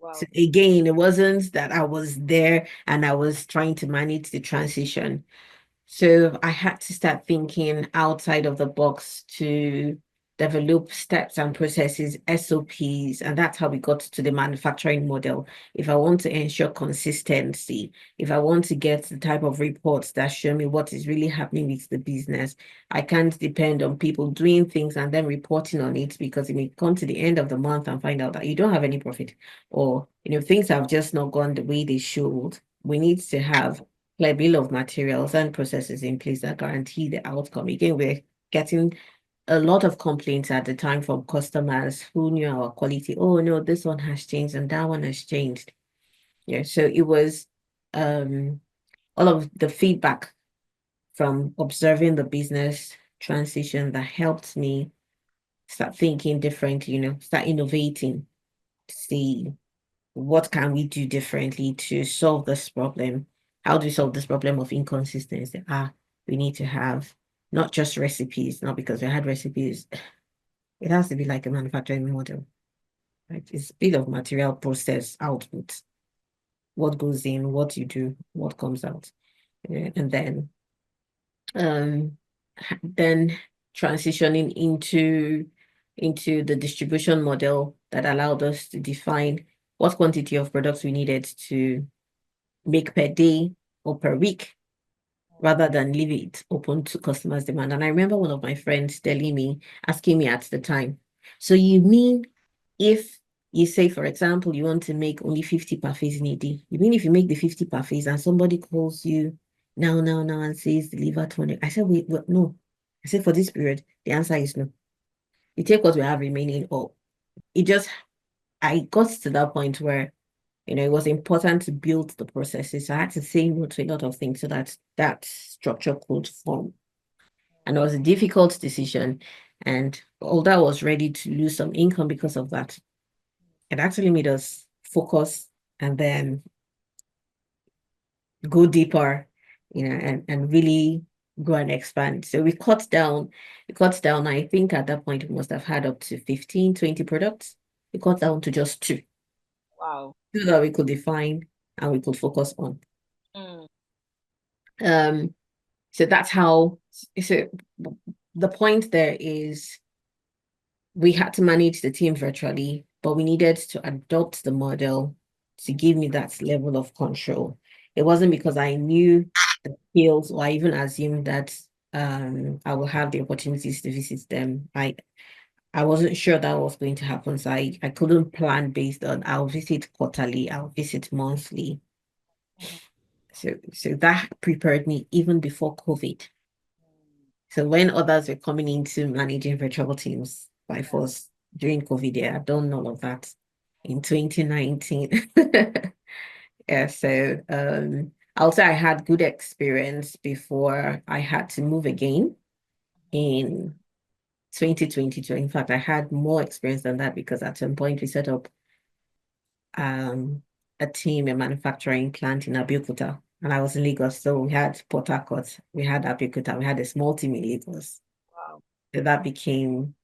Speaker 1: Wow.
Speaker 2: So again, it wasn't that I was there and I was trying to manage the transition. So I had to start thinking outside of the box to develop steps and processes, SOPs, and that's how we got to the manufacturing model. If I want to ensure consistency, if I want to get the type of reports that show me what is really happening with the business, I can't depend on people doing things and then reporting on it, because it may come to the end of the month and find out that you don't have any profit, or things have just not gone the way they should. We need to have clear bill of materials and processes in place that guarantee the outcome. Again, we're getting a lot of complaints at the time from customers who knew our quality. Oh no, this one has changed and that one has changed. Yeah, so it was all of the feedback from observing the business transition that helped me start thinking differently, start innovating, to see what can we do differently to solve this problem. How do we solve this problem of inconsistency? We need to have not just recipes, not because we had recipes. It has to be like a manufacturing model. Right? It's bill of material, process, output. What goes in, what you do, what comes out. And then transitioning into the distribution model that allowed us to define what quantity of products we needed to make per day or per week, rather than leave it open to customers' demand. And I remember one of my friends asking me at the time, so you mean if you say, for example, you want to make only 50 parfaits in a day, you mean if you make the 50 parfaits and somebody calls you now and says deliver 20? I said, wait, no. I said, for this period, the answer is no. You take what we have remaining, or I got to that point where it was important to build the processes. I had to say no to a lot of things so that that structure could form. And it was a difficult decision. And although I was ready to lose some income because of that, it actually made us focus and then go deeper, and really go and expand. So we cut down. I think at that point we must have had up to 15, 20 products. We cut down to just two.
Speaker 1: Wow.
Speaker 2: So that we could define and we could focus on. So that's how. So the point there is, we had to manage the team virtually, but we needed to adopt the model to give me that level of control. It wasn't because I knew the skills or I even assumed that I will have the opportunities to visit them. I wasn't sure that was going to happen. So I couldn't plan based on I'll visit quarterly, I'll visit monthly. So that prepared me even before COVID. So when others were coming into managing virtual teams by force during COVID, I've done all of that in 2019. Yeah, so I'll say I had good experience before I had to move again in 2022. In fact, I had more experience than that, because at some point we set up a team, a manufacturing plant in Abeokuta, and I was in Lagos. So we had Port Harcourt, we had Abeokuta, we had a small team in Lagos.
Speaker 1: Wow.
Speaker 2: So that became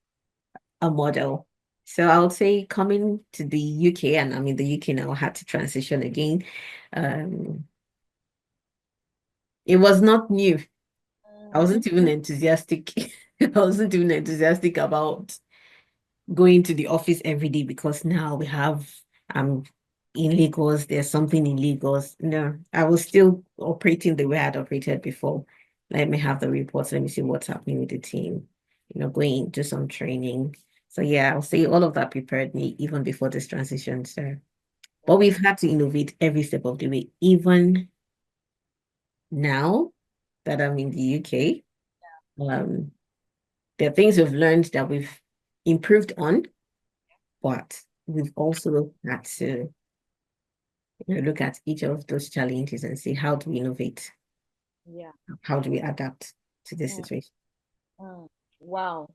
Speaker 2: a model. So I would say coming to the UK, and I'm in the UK now, I had to transition again. It was not new. I wasn't even enthusiastic. I wasn't even enthusiastic about going to the office every day, because now we have in Lagos, there's something in Lagos. No, I was still operating the way I had operated before. Let me have the reports. Let me see what's happening with the team. Going into some training. So yeah, I'll say all of that prepared me even before this transition. So, but we've had to innovate every step of the way. Even now that I'm in the UK, there are things we've learned that we've improved on, but we've also had to look at each of those challenges and see how do we innovate?
Speaker 1: Yeah.
Speaker 2: How do we adapt to this situation?
Speaker 1: Wow.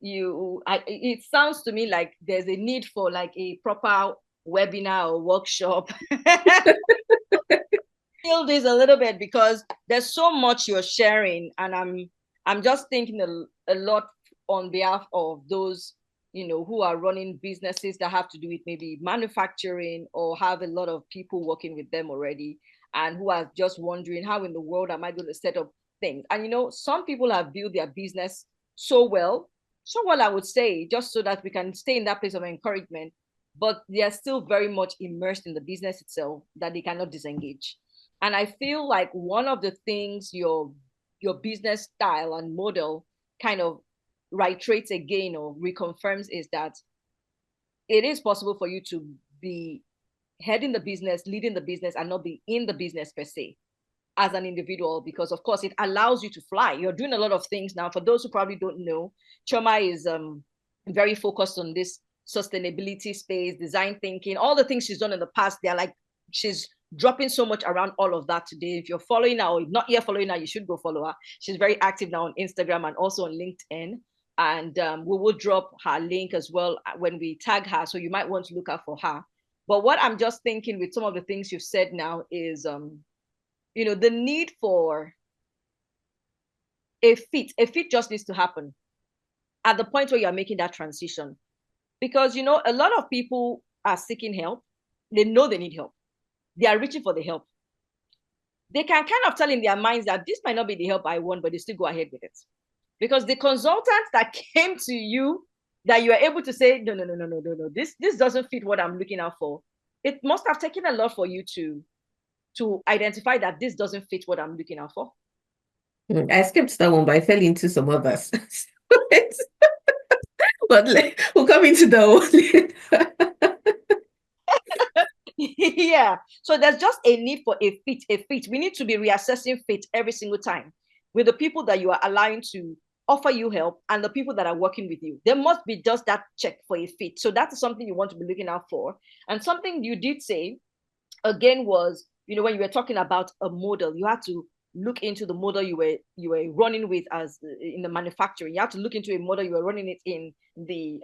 Speaker 1: It sounds to me like there's a need for like a proper webinar or workshop. Feel this a little bit because there's so much you're sharing, and I'm just thinking a lot on behalf of those who are running businesses that have to do with maybe manufacturing or have a lot of people working with them already, and who are just wondering how in the world am I going to set up things. And some people have built their business so well, I would say, just so that we can stay in that place of encouragement, but they are still very much immersed in the business itself that they cannot disengage. And I feel like one of the things your business style and model kind of reiterates again or reconfirms is that it is possible for you to be heading the business, leading the business, and not be in the business per se as an individual, because of course it allows you to fly. You're doing a lot of things now. For those who probably don't know, Chioma is very focused on this sustainability space, design thinking, all the things she's done in the past. They're like, she's dropping so much around all of that today. If you're following her or not yet following her, you should go follow her. She's very active now on Instagram and also on LinkedIn. And we will drop her link as well when we tag her. So you might want to look out for her. But what I'm just thinking with some of the things you've said now is, the need for a fit just needs to happen at the point where you're making that transition. Because, a lot of people are seeking help. They know they need help. They are reaching for the help. They can kind of tell in their minds that this might not be the help I want, but they still go ahead with it. Because the consultant that came to you, that you are able to say, no, this doesn't fit what I'm looking out for. It must have taken a lot for you to identify that this doesn't fit what I'm looking out for.
Speaker 2: I skipped that one, but I fell into some others. But we'll come into that one.
Speaker 1: Yeah. So there's just a need for a fit. We need to be reassessing fit every single time with the people that you are allowing to offer you help and the people that are working with you. There must be just that check for a fit. So that is something you want to be looking out for. And something you did say again was, when you were talking about a model, you had to look into the model you were running with as in the manufacturing. You have to look into a model you were running it in the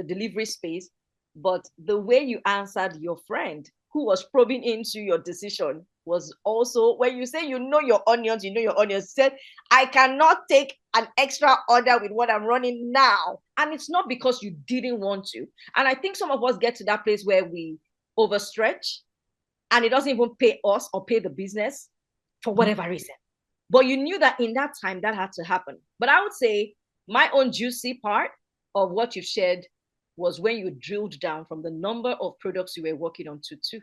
Speaker 1: delivery space. But the way you answered your friend who was probing into your decision was also, when you say your onions, said, I cannot take an extra order with what I'm running now. And it's not because you didn't want to. And I think some of us get to that place where we overstretch and it doesn't even pay us or pay the business for whatever reason. But you knew that in that time that had to happen. But I would say my own juicy part of what you've shared was when you drilled down from the number of products you were working on to 2.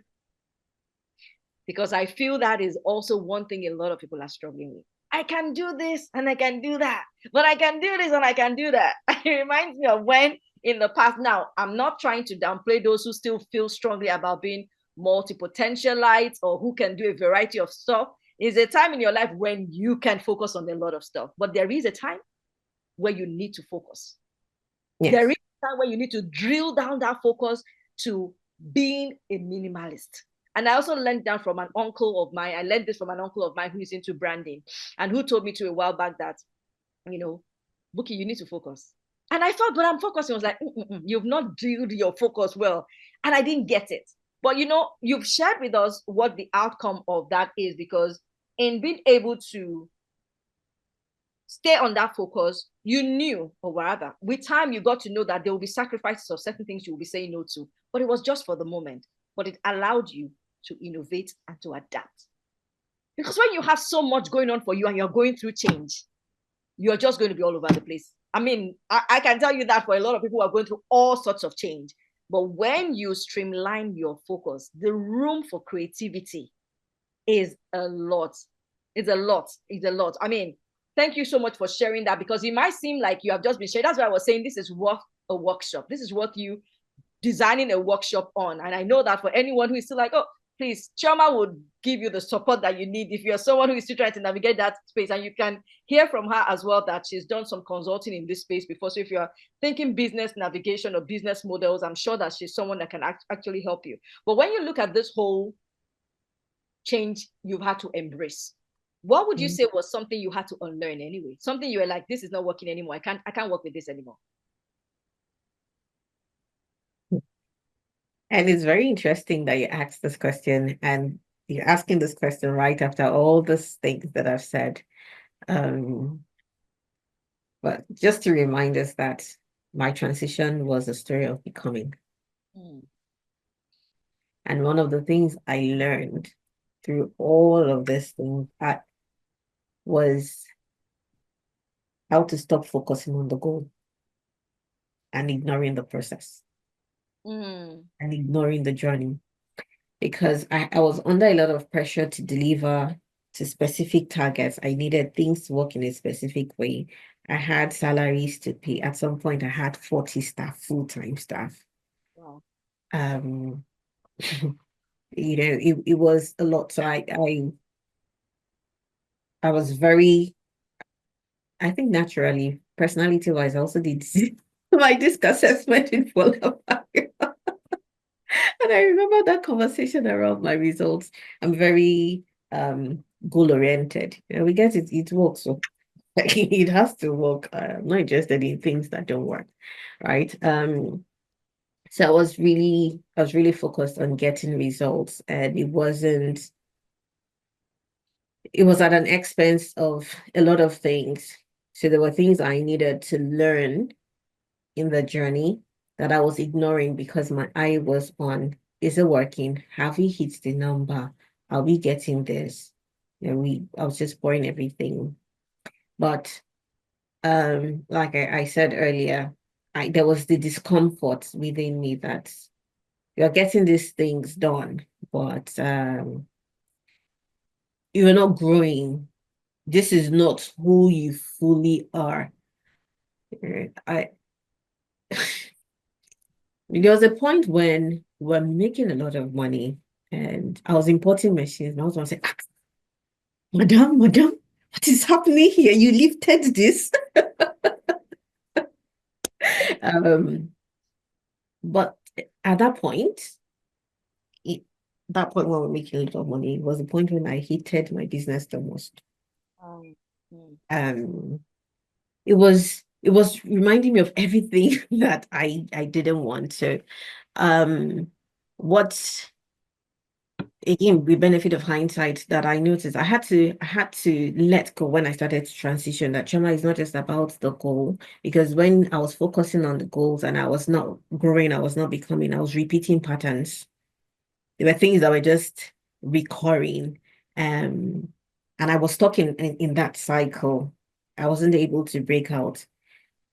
Speaker 1: Because I feel that is also one thing a lot of people are struggling with. I can do this and I can do that, but I can do this and I can do that. It reminds me of when in the past, now I'm not trying to downplay those who still feel strongly about being multi-potentialites or who can do a variety of stuff. Is a time in your life when you can focus on a lot of stuff, but there is a time where you need to focus. Yes. There is a time where you need to drill down that focus to being a minimalist. And I also learned that from an uncle of mine. I learned this from an uncle of mine who is into branding and who told me to a while back that, Buki, you need to focus. And I thought, but I'm focusing. I was like, you've not drilled your focus well. And I didn't get it. But, you've shared with us what the outcome of that is, because in being able to stay on that focus, you knew, or rather, with time, you got to know that there will be sacrifices of certain things you will be saying no to. But it was just for the moment. But it allowed you to innovate and to adapt. Because when you have so much going on for you and you're going through change, you're just going to be all over the place. I mean, I can tell you that for a lot of people who are going through all sorts of change, But when you streamline your focus, the room for creativity is a lot. It's a lot. It's a lot. I mean, thank you so much for sharing that, because it might seem like you have just been sharing. That's why I was saying this is worth a workshop. This is worth you designing a workshop on. And I know that for anyone who is still like, oh, please, Chioma would give you the support that you need if you're someone who is still trying to navigate that space. And you can hear from her as well that she's done some consulting in this space before. So if you're thinking business navigation or business models, I'm sure that she's someone that can actually help you. But when you look at this whole change you've had to embrace, what would you say was something you had to unlearn anyway? Something you were like, this is not working anymore. I can't work with this anymore.
Speaker 2: And it's very interesting that you asked this question, and you're asking this question right after all these things that I've said. But just to remind us that my transition was a story of becoming. And one of the things I learned through all of these things was how to stop focusing on the goal and ignoring the process and ignoring the journey. Because I was under a lot of pressure to deliver to specific targets. I needed things to work in a specific way. I had salaries to pay. At some point, I had 40 staff, full-time staff.
Speaker 1: Wow.
Speaker 2: It was a lot. So I was very, I think naturally, personality-wise, I also did my disc assessment in FolaFayo. And I remember that conversation around my results. I'm very goal-oriented. We get it, it works. So it has to work. I'm not interested in things that don't work, right? So I was really focused on getting results, and it was at an expense of a lot of things. So there were things I needed to learn in the journey that I was ignoring because my eye was on, is it working? Have we hit the number? Are we getting this? I was just pouring everything. But like I said earlier, there was the discomfort within me that you're getting these things done, but you're not growing. This is not who you fully are. There was a point when we're making a lot of money and I was importing machines, and I was saying, Madam, what is happening here? You lifted this. But at that point, when we were making a lot of money, was the point when I hated my business the most. It was reminding me of everything that I didn't want. So what, again, with benefit of hindsight, that I noticed I had to let go when I started to transition, that Chioma is not just about the goal, because when I was focusing on the goals and I was not growing, I was not becoming, I was repeating patterns. There were things that were just recurring, and I was stuck in that cycle. I wasn't able to break out.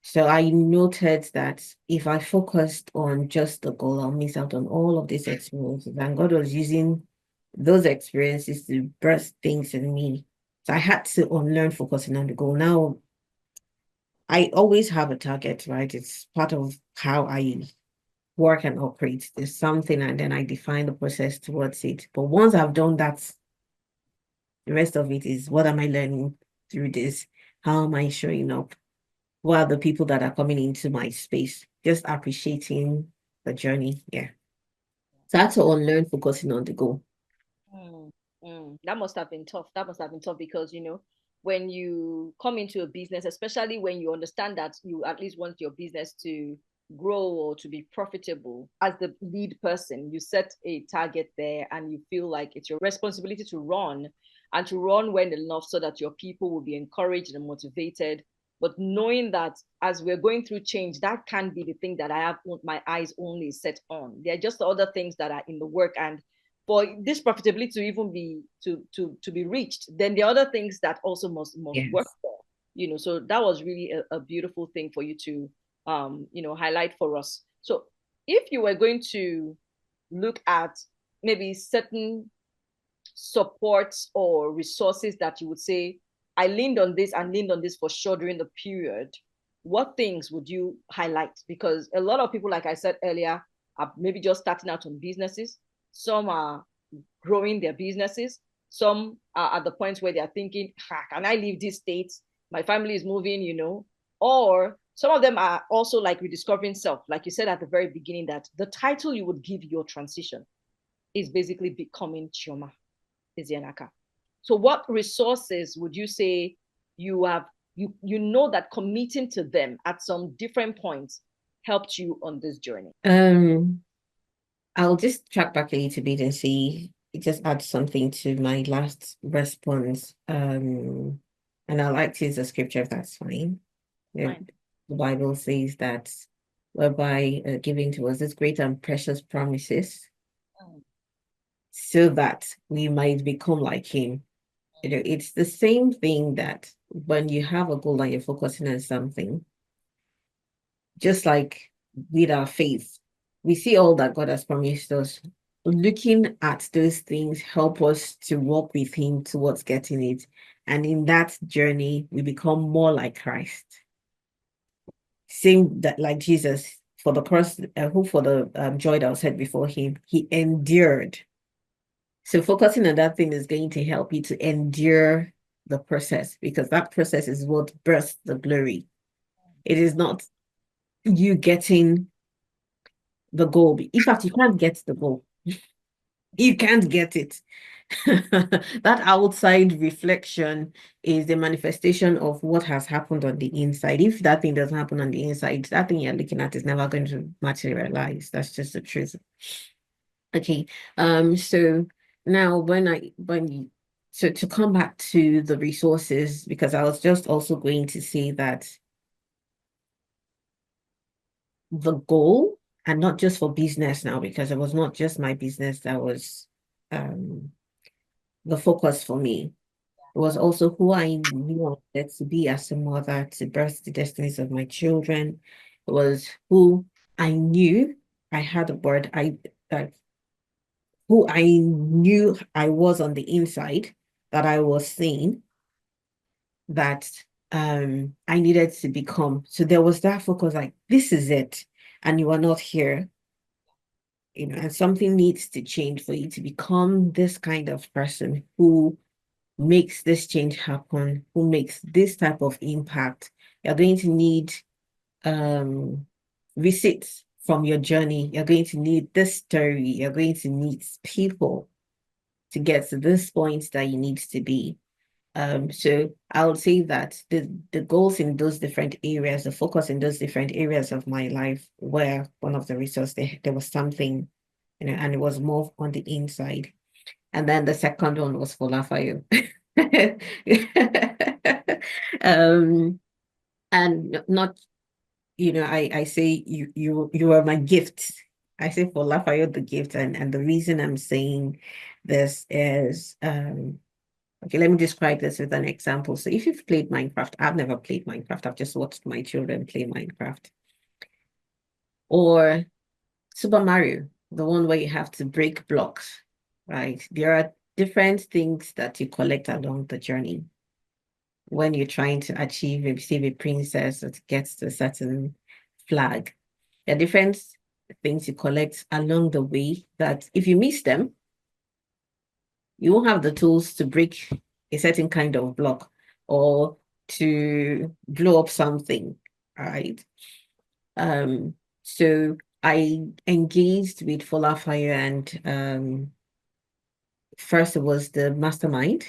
Speaker 2: So I noted that if I focused on just the goal, I'll miss out on all of these experiences. And God was using those experiences to burst things in me. So I had to unlearn focusing on the goal. Now, I always have a target, right? It's part of how I work and operate. There's something, and then I define the process towards it. But once I've done that, the rest of it is, what am I learning through this? How am I showing up? What are the people that are coming into my space? Just appreciating the journey. Yeah. So I had to unlearn focusing on the goal.
Speaker 1: That must have been tough. That must have been tough because, when you come into a business, especially when you understand that you at least want your business to grow or to be profitable, as the lead person, you set a target there and you feel like it's your responsibility to run and to run well enough so that your people will be encouraged and motivated. But knowing that as we're going through change, that can be the thing that I have my eyes only set on. There are just other things that are in the work, and for this profitability to even be to be reached, then the other things that also must
Speaker 2: Yes.
Speaker 1: work for. So that was really a beautiful thing for you to highlight for us. So if you were going to look at maybe certain supports or resources that you would say, I leaned on this and leaned on this for sure during the period, what things would you highlight? Because a lot of people, like I said earlier, are maybe just starting out on businesses. Some are growing their businesses. Some are at the point where they are thinking, can I leave this state? My family is moving, Or some of them are also like rediscovering self. Like you said at the very beginning, that the title you would give your transition is basically becoming Chioma, Ezeanka. So what resources would you say you have, you know that committing to them at some different points helped you on this journey?
Speaker 2: I'll just track back a little bit and see, just add something to my last response. And I like to use the scripture if that's fine.
Speaker 1: Fine.
Speaker 2: The Bible says that whereby giving to us these great and precious promises, so that we might become like him. It's the same thing that when you have a goal and you're focusing on something, just like with our faith, we see all that God has promised us. Looking at those things help us to walk with him towards getting it. And in that journey, we become more like Christ. Same that like Jesus, for the person who for the joy that was set before him, he endured. So focusing on that thing is going to help you to endure the process, because that process is what births the glory. It is not you getting the goal. In fact, you can't get the goal. You can't get it. That outside reflection is the manifestation of what has happened on the inside. If that thing doesn't happen on the inside, that thing you're looking at is never going to materialize. That's just the truth. Okay. So now so to come back to the resources, because I was just also going to say that the goal, and not just for business now, because it was not just my business that was the focus for me. It was also who I knew I wanted to be as a mother, to birth the destinies of my children. It was who I knew I had a word, who I knew I was on the inside, that I was seeing, that I needed to become. So there was that focus, like, this is it, and you are not here. And something needs to change for you to become this kind of person who makes this change happen, who makes this type of impact. You're going to need receipts from your journey. You're going to need this story. You're going to need people to get to this point that you need to be. So I would say that the goals in those different areas, the focus in those different areas of my life were one of the resources. There was something, and it was more on the inside. And then the second one was FolaFayo. And not, I say you are my gift. I say FolaFayo the gift, and the reason I'm saying this is okay, let me describe this with an example. So if you've played Minecraft, I've never played Minecraft. I've just watched my children play Minecraft. Or Super Mario, the one where you have to break blocks, right? There are different things that you collect along the journey when you're trying to receive a princess that gets to a certain flag. There are different things you collect along the way that if you miss them, you won't have the tools to break a certain kind of block or to blow up something, right? So I engaged with FolaFayo, and first it was the mastermind,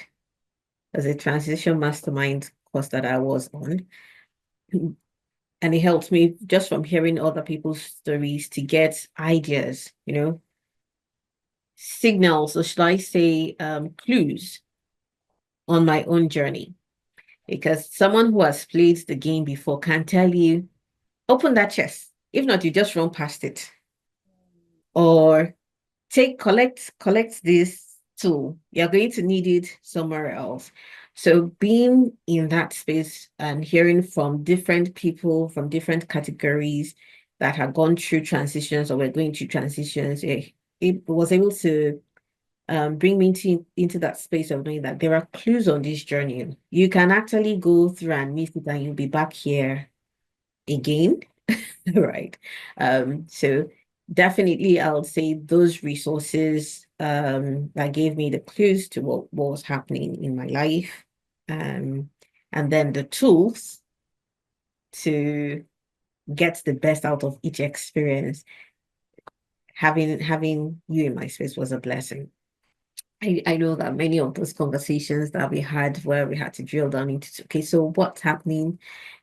Speaker 2: as a transition mastermind course that I was on. And it helped me just from hearing other people's stories to get ideas, signals, or should I say clues on my own journey. Because someone who has played the game before can tell you, open that chest. If not, you just run past it. Or collect this tool. You're going to need it somewhere else. So being in that space and hearing from different people from different categories that had gone through transitions or were going through transitions, it was able to bring me into that space of knowing that there are clues on this journey. You can actually go through and miss it, and you'll be back here again. Right. So definitely I would say those resources that gave me the clues to what was happening in my life. And then the tools to get the best out of each experience. Having you in my space was a blessing. I know that many of those conversations that we had where we had to drill down into, okay, so what's happening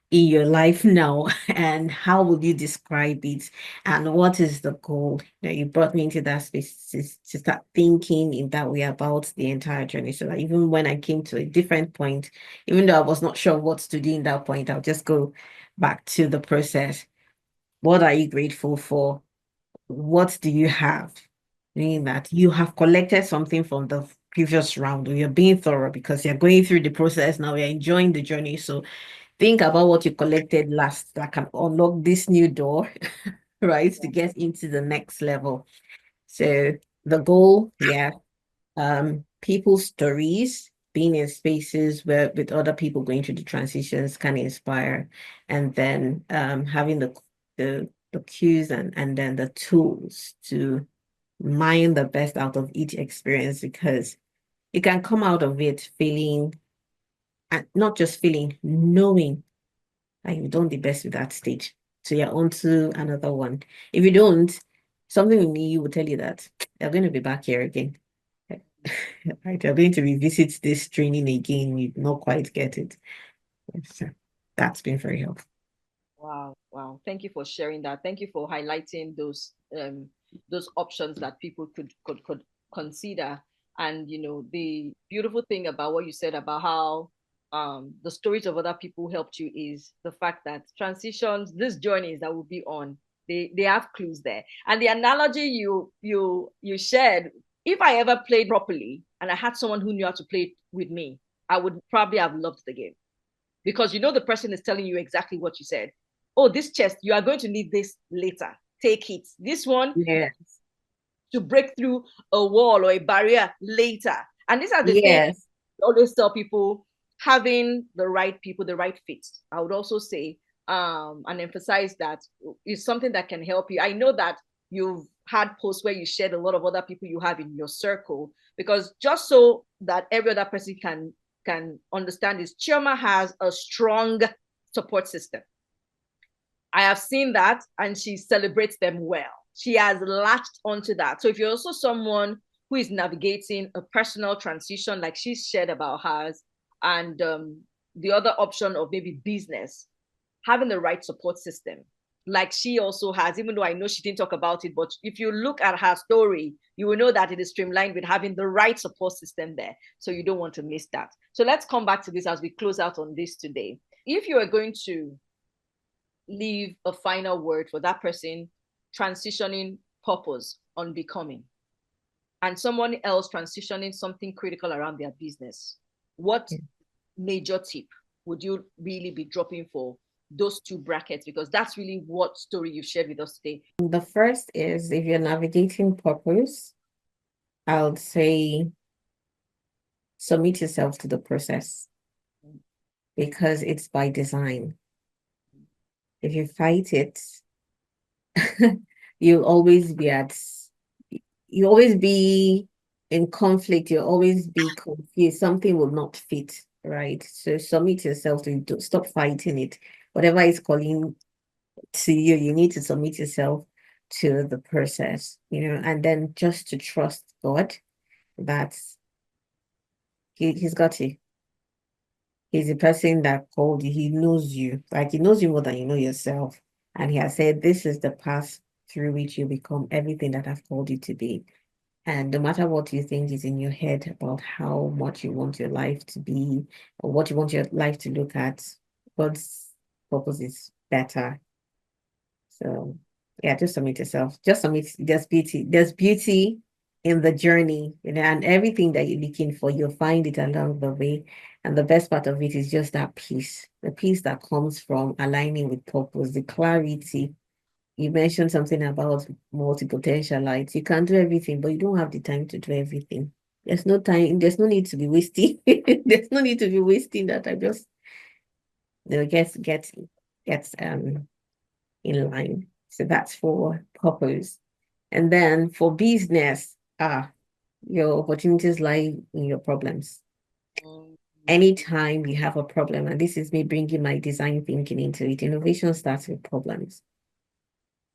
Speaker 2: in your life now, and how would you describe it, and what is the goal? You brought me into that space to start thinking in that way about the entire journey, so that even when I came to a different point, even though I was not sure what to do in that point, I'll just go back to the process. What are you grateful for? What do you have? Meaning that you have collected something from the previous round, or you're being thorough because you're going through the process now, you're enjoying the journey. So think about what you collected last that can unlock this new door, right, to get into the next level. So the goal, people's stories, being in spaces where with other people going through the transitions can inspire, and then having the cues and then the tools to mine the best out of each experience, because you can come out of it feeling, and not just feeling, knowing that you've done the best with that stage. So you're on to another one. If you don't, something in you will tell you that you're going to be back here again. Right, you're going to revisit this training again. You not quite get it. So that's been very helpful.
Speaker 1: Wow, wow. Thank you for sharing that. Thank you for highlighting those options that people could consider. And the beautiful thing about what you said about how the stories of other people helped you is the fact that transitions, these journeys that will be on, they have clues there. And the analogy you shared, if I ever played properly and I had someone who knew how to play it with me, I would probably have loved the game, because the person is telling you exactly what you said. Oh, this chest, you are going to need this later. Take it. This one,
Speaker 2: Yes.
Speaker 1: to break through a wall or a barrier later. And these are the things
Speaker 2: Yes.
Speaker 1: I always tell people: having the right people, the right fit. I would also say and emphasize that is something that can help you. I know that you've had posts where you shared a lot of other people you have in your circle, because just so that every other person can understand this, Chioma has a strong support system. I have seen that, and she celebrates them well. She has latched onto that. So if you're also someone who is navigating a personal transition, like she's shared about hers, and the other option of maybe business, having the right support system, like she also has, even though I know she didn't talk about it, but if you look at her story, you will know that it is streamlined with having the right support system there. So you don't want to miss that. So let's come back to this as we close out on this today. If you are going to leave a final word for that person transitioning purpose on becoming, and someone else transitioning something critical around their business, what major tip would you really be dropping for those two brackets? Because that's really what story you've shared with us today.
Speaker 2: The first is, if you're navigating purpose, I would say submit yourself to the process, because it's by design. If you fight it, you'll always be in conflict, you'll always be confused, something will not fit, right? So submit yourself to it, stop fighting it. Whatever is calling to you, you need to submit yourself to the process, and then just to trust God that he's got you. He's the person that called you. He knows you. Like, he knows you more than you know yourself. And he has said, this is the path through which you become everything that I've called you to be. And no matter what you think is in your head about how much you want your life to be, or what you want your life to look at, God's purpose is better. So yeah, just submit yourself. Just submit. There's beauty. There's beauty in the journey, and everything that you're looking for, you'll find it along the way. And the best part of it is just that peace, the peace that comes from aligning with purpose, the clarity, you mentioned something about multi-potentialites. You can do everything, but you don't have the time to do everything. There's no time. There's no need to be wasting. There's no need to be wasting that. I just get in line. So that's for purpose. And then for business, your opportunities lie in your problems.
Speaker 1: Mm.
Speaker 2: Anytime you have a problem, and this is me bringing my design thinking into it, innovation starts with problems.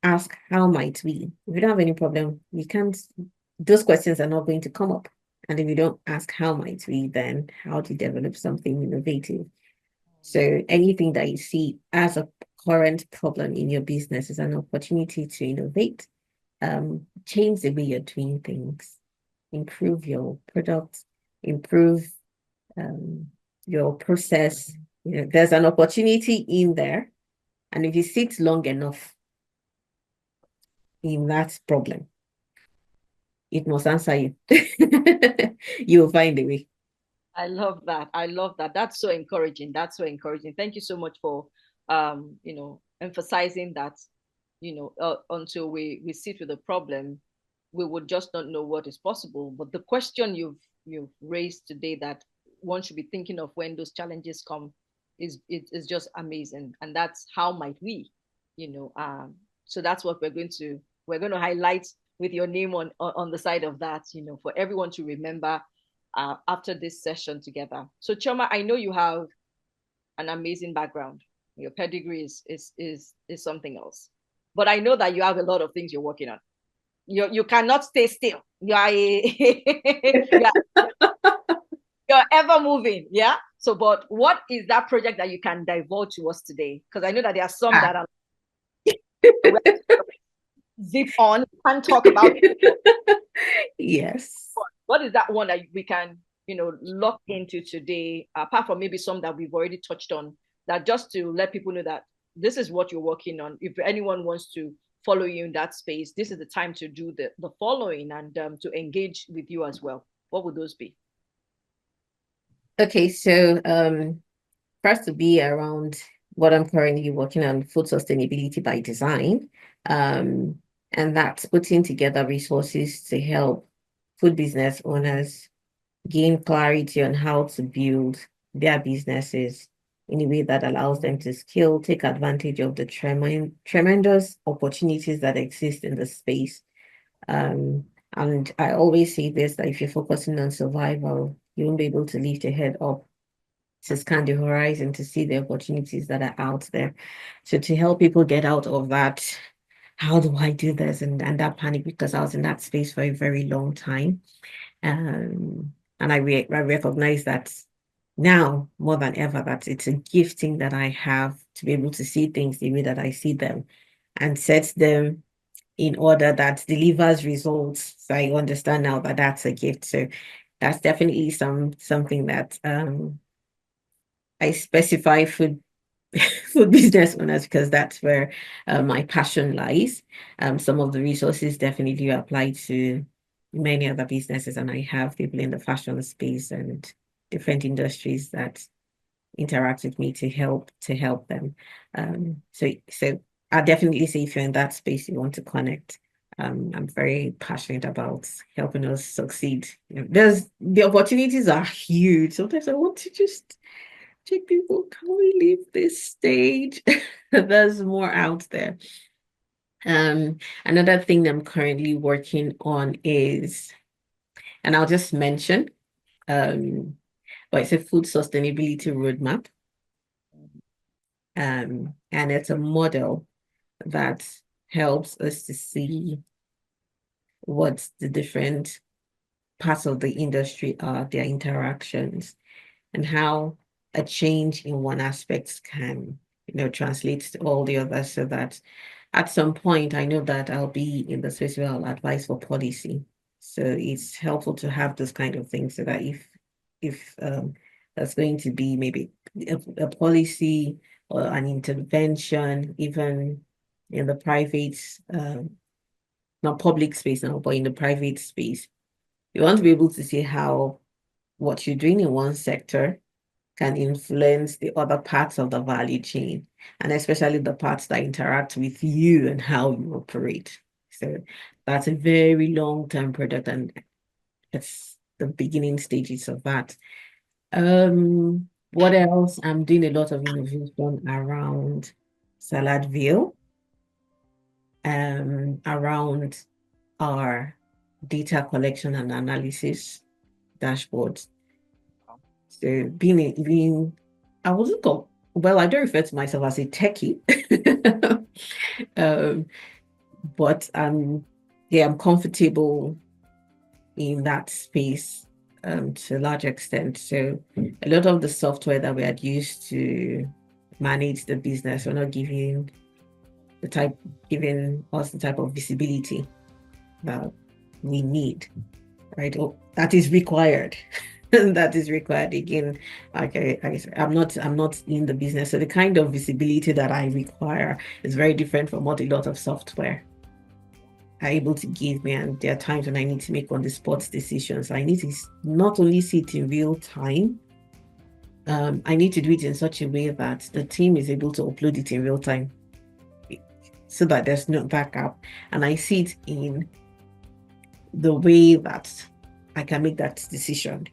Speaker 2: Ask how might we? If you don't have any problem, you can't, those questions are not going to come up. And if you don't ask how might we, then how to develop something innovative? So anything that you see as a current problem in your business is an opportunity to innovate, change the way you're doing things, improve your product, improve your process. There's an opportunity in there. And if you sit long enough in that problem, it must answer you. You will find a way.
Speaker 1: I love that. I love that. That's so encouraging. That's so encouraging. Thank you so much for emphasizing that, until we sit with the problem, we would just not know what is possible. But the question you've raised today, that one should be thinking of when those challenges come, is just amazing. And that's how might we, so that's what we're going to highlight with your name on the side of that, for everyone to remember after this session together. So Chioma, I know you have an amazing background. Your pedigree is something else. But I know that you have a lot of things you're working on. You cannot stay still. You are you're ever moving. Yeah. So, but what is that project that you can divulge to us today? Because I know that there are some that are zip on, can't talk about it.
Speaker 2: Yes.
Speaker 1: What is that one that we can, lock into today, apart from maybe some that we've already touched on, that just to let people know that this is what you're working on. If anyone wants to follow you in that space, this is the time to do the following and to engage with you as well. What would those be?
Speaker 2: Okay, so first to be around what I'm currently working on, food sustainability by design. And that's putting together resources to help food business owners gain clarity on how to build their businesses in a way that allows them to scale, take advantage of the tremendous opportunities that exist in the space. And I always say this, that if you're focusing on survival, you won't be able to lift your head up to scan the horizon to see the opportunities that are out there. So to help people get out of that, how do I do this? And that panic, because I was in that space for a very long time. And I recognize that now more than ever, that it's a gifting that I have to be able to see things the way that I see them and set them in order that delivers results. So I understand now that that's a gift. So that's definitely something that I specify food business owners, because that's where my passion lies. Some of the resources definitely apply to many other businesses, and I have people in the fashion space and different industries that interact with me to help them. So I definitely say if you're in that space, you want to connect. I'm very passionate about helping us succeed. The opportunities are huge. Sometimes I want to just take people, can we leave this stage? There's more out there. Another thing I'm currently working on is, and I'll just mention, but it's a food sustainability roadmap. And it's a model that helps us to see what the different parts of the industry are, their interactions, and how a change in one aspect can, translate to all the others, so that at some point I know that I'll be in the space where I'll advise for policy. So it's helpful to have those kind of things, so that if there's going to be maybe a policy or an intervention, even in the private, not public space now, but in the private space, you want to be able to see how what you're doing in one sector can influence the other parts of the value chain, and especially the parts that interact with you and how you operate. So that's a very long-term product, and it's the beginning stages of that. What else? I'm doing a lot of innovation around Saladville, around our data collection and analysis dashboards. So I wasn't called, well, I don't refer to myself as a techie, but yeah, I'm comfortable in that space to a large extent. So a lot of the software that we had used to manage the business, we're not giving us the type of visibility that we need, right? That is required. That is required again. Like I'm not in the business, so the kind of visibility that I require is very different from what a lot of software are able to give me. And there are times when I need to make on the spot decisions. I need to not only see it in real time, I need to do it in such a way that the team is able to upload it in real time, so that there's no backup. And I see it in the way that I can make that decision.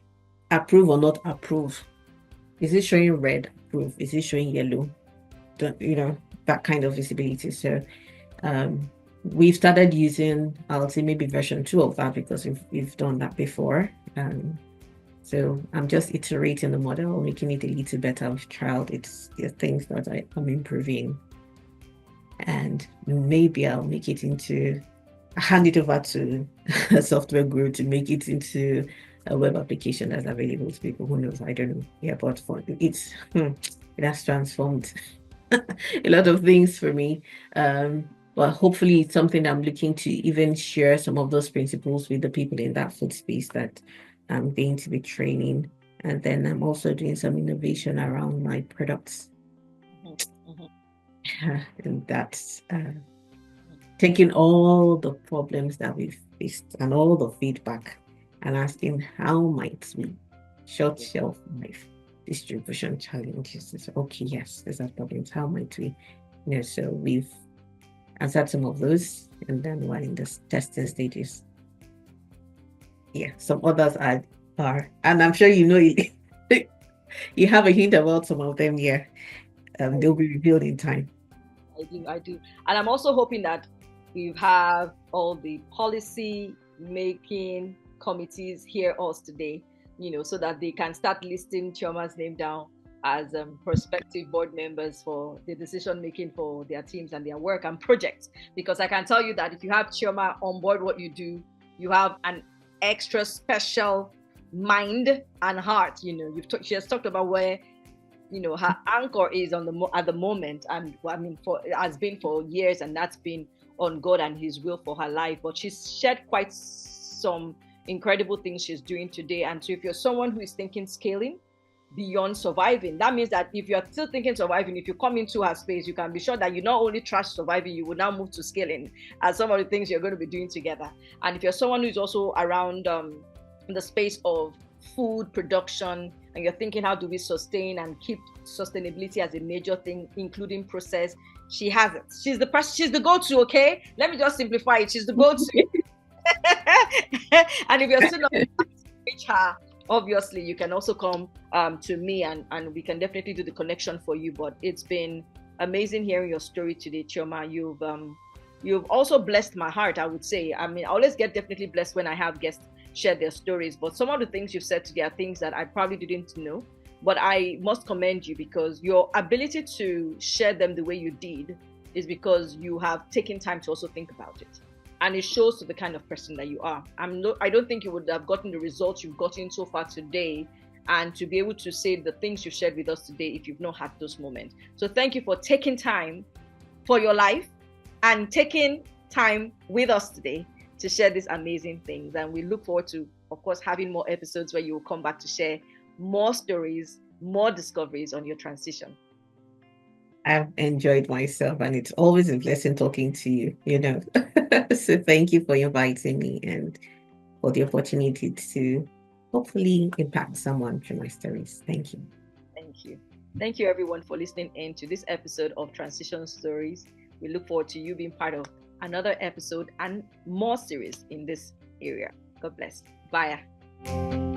Speaker 2: Approve or not approve. Is it showing red? Approve. Is it showing yellow? That kind of visibility. So we've started using, I'll say maybe version 2 of that, because we've done that before. So I'm just iterating the model, making it a little better. We've trialed it. There are things that I'm improving. And maybe I'll make it hand it over to a software group to make it into a web application that's available to people. Who knows? I don't know. Yeah, but it has transformed a lot of things for me. But hopefully it's something I'm looking to even share some of those principles with the people in that food space that I'm going to be training. And then I'm also doing some innovation around my products. And that's taking all the problems that we've faced and all the feedback and asking, how might we short shelf life distribution challenges? It's okay, yes, there's that problems. How might we? So we've answered some of those, and then we're in the testing stages. Yeah, some others are, and I'm sure you have a hint about some of them here. They'll be revealed in time.
Speaker 1: I do. And I'm also hoping that we have all the policy making committees hear us today, so that they can start listing Chioma's name down as prospective board members for the decision making for their teams and their work and projects. Because I can tell you that if you have Chioma on board what you do, you have an extra special mind and heart. She has talked about where her anchor is at the moment, and has been for years, and that's been on God and His will for her life. But she's shared quite some incredible things she's doing today. And so if you're someone who is thinking scaling beyond surviving, that means that if you're still thinking surviving, if you come into her space, you can be sure that you not only trash surviving, you will now move to scaling as some of the things you're going to be doing together. And if you're someone who's also around the space of food production, and you're thinking, how do we sustain and keep sustainability as a major thing, including process, she has it. She's the person, she's the go-to, okay? Let me just simplify it. She's the go-to. And if you're still not reach her, obviously you can also come to me, and we can definitely do the connection for you. But it's been amazing hearing your story today, Chioma. You've also blessed my heart, I would say. I always get definitely blessed when I have guests share their stories, but some of the things you've said today are things that I probably didn't know. But I must commend you, because your ability to share them the way you did is because you have taken time to also think about it. And it shows to the kind of person that you are. I don't think you would have gotten the results you've gotten so far today, and to be able to say the things you shared with us today if you've not had those moments. So thank you for taking time for your life and taking time with us today to share these amazing things. And we look forward to, of course, having more episodes where you will come back to share more stories, more discoveries on your transition.
Speaker 2: I've enjoyed myself, and it's always a blessing talking to you, So thank you for inviting me and for the opportunity to hopefully impact someone through my stories. Thank you.
Speaker 1: Thank you. Thank you, everyone, for listening in to this episode of Transition Stories. We look forward to you being part of another episode and more series in this area. God bless. Bye.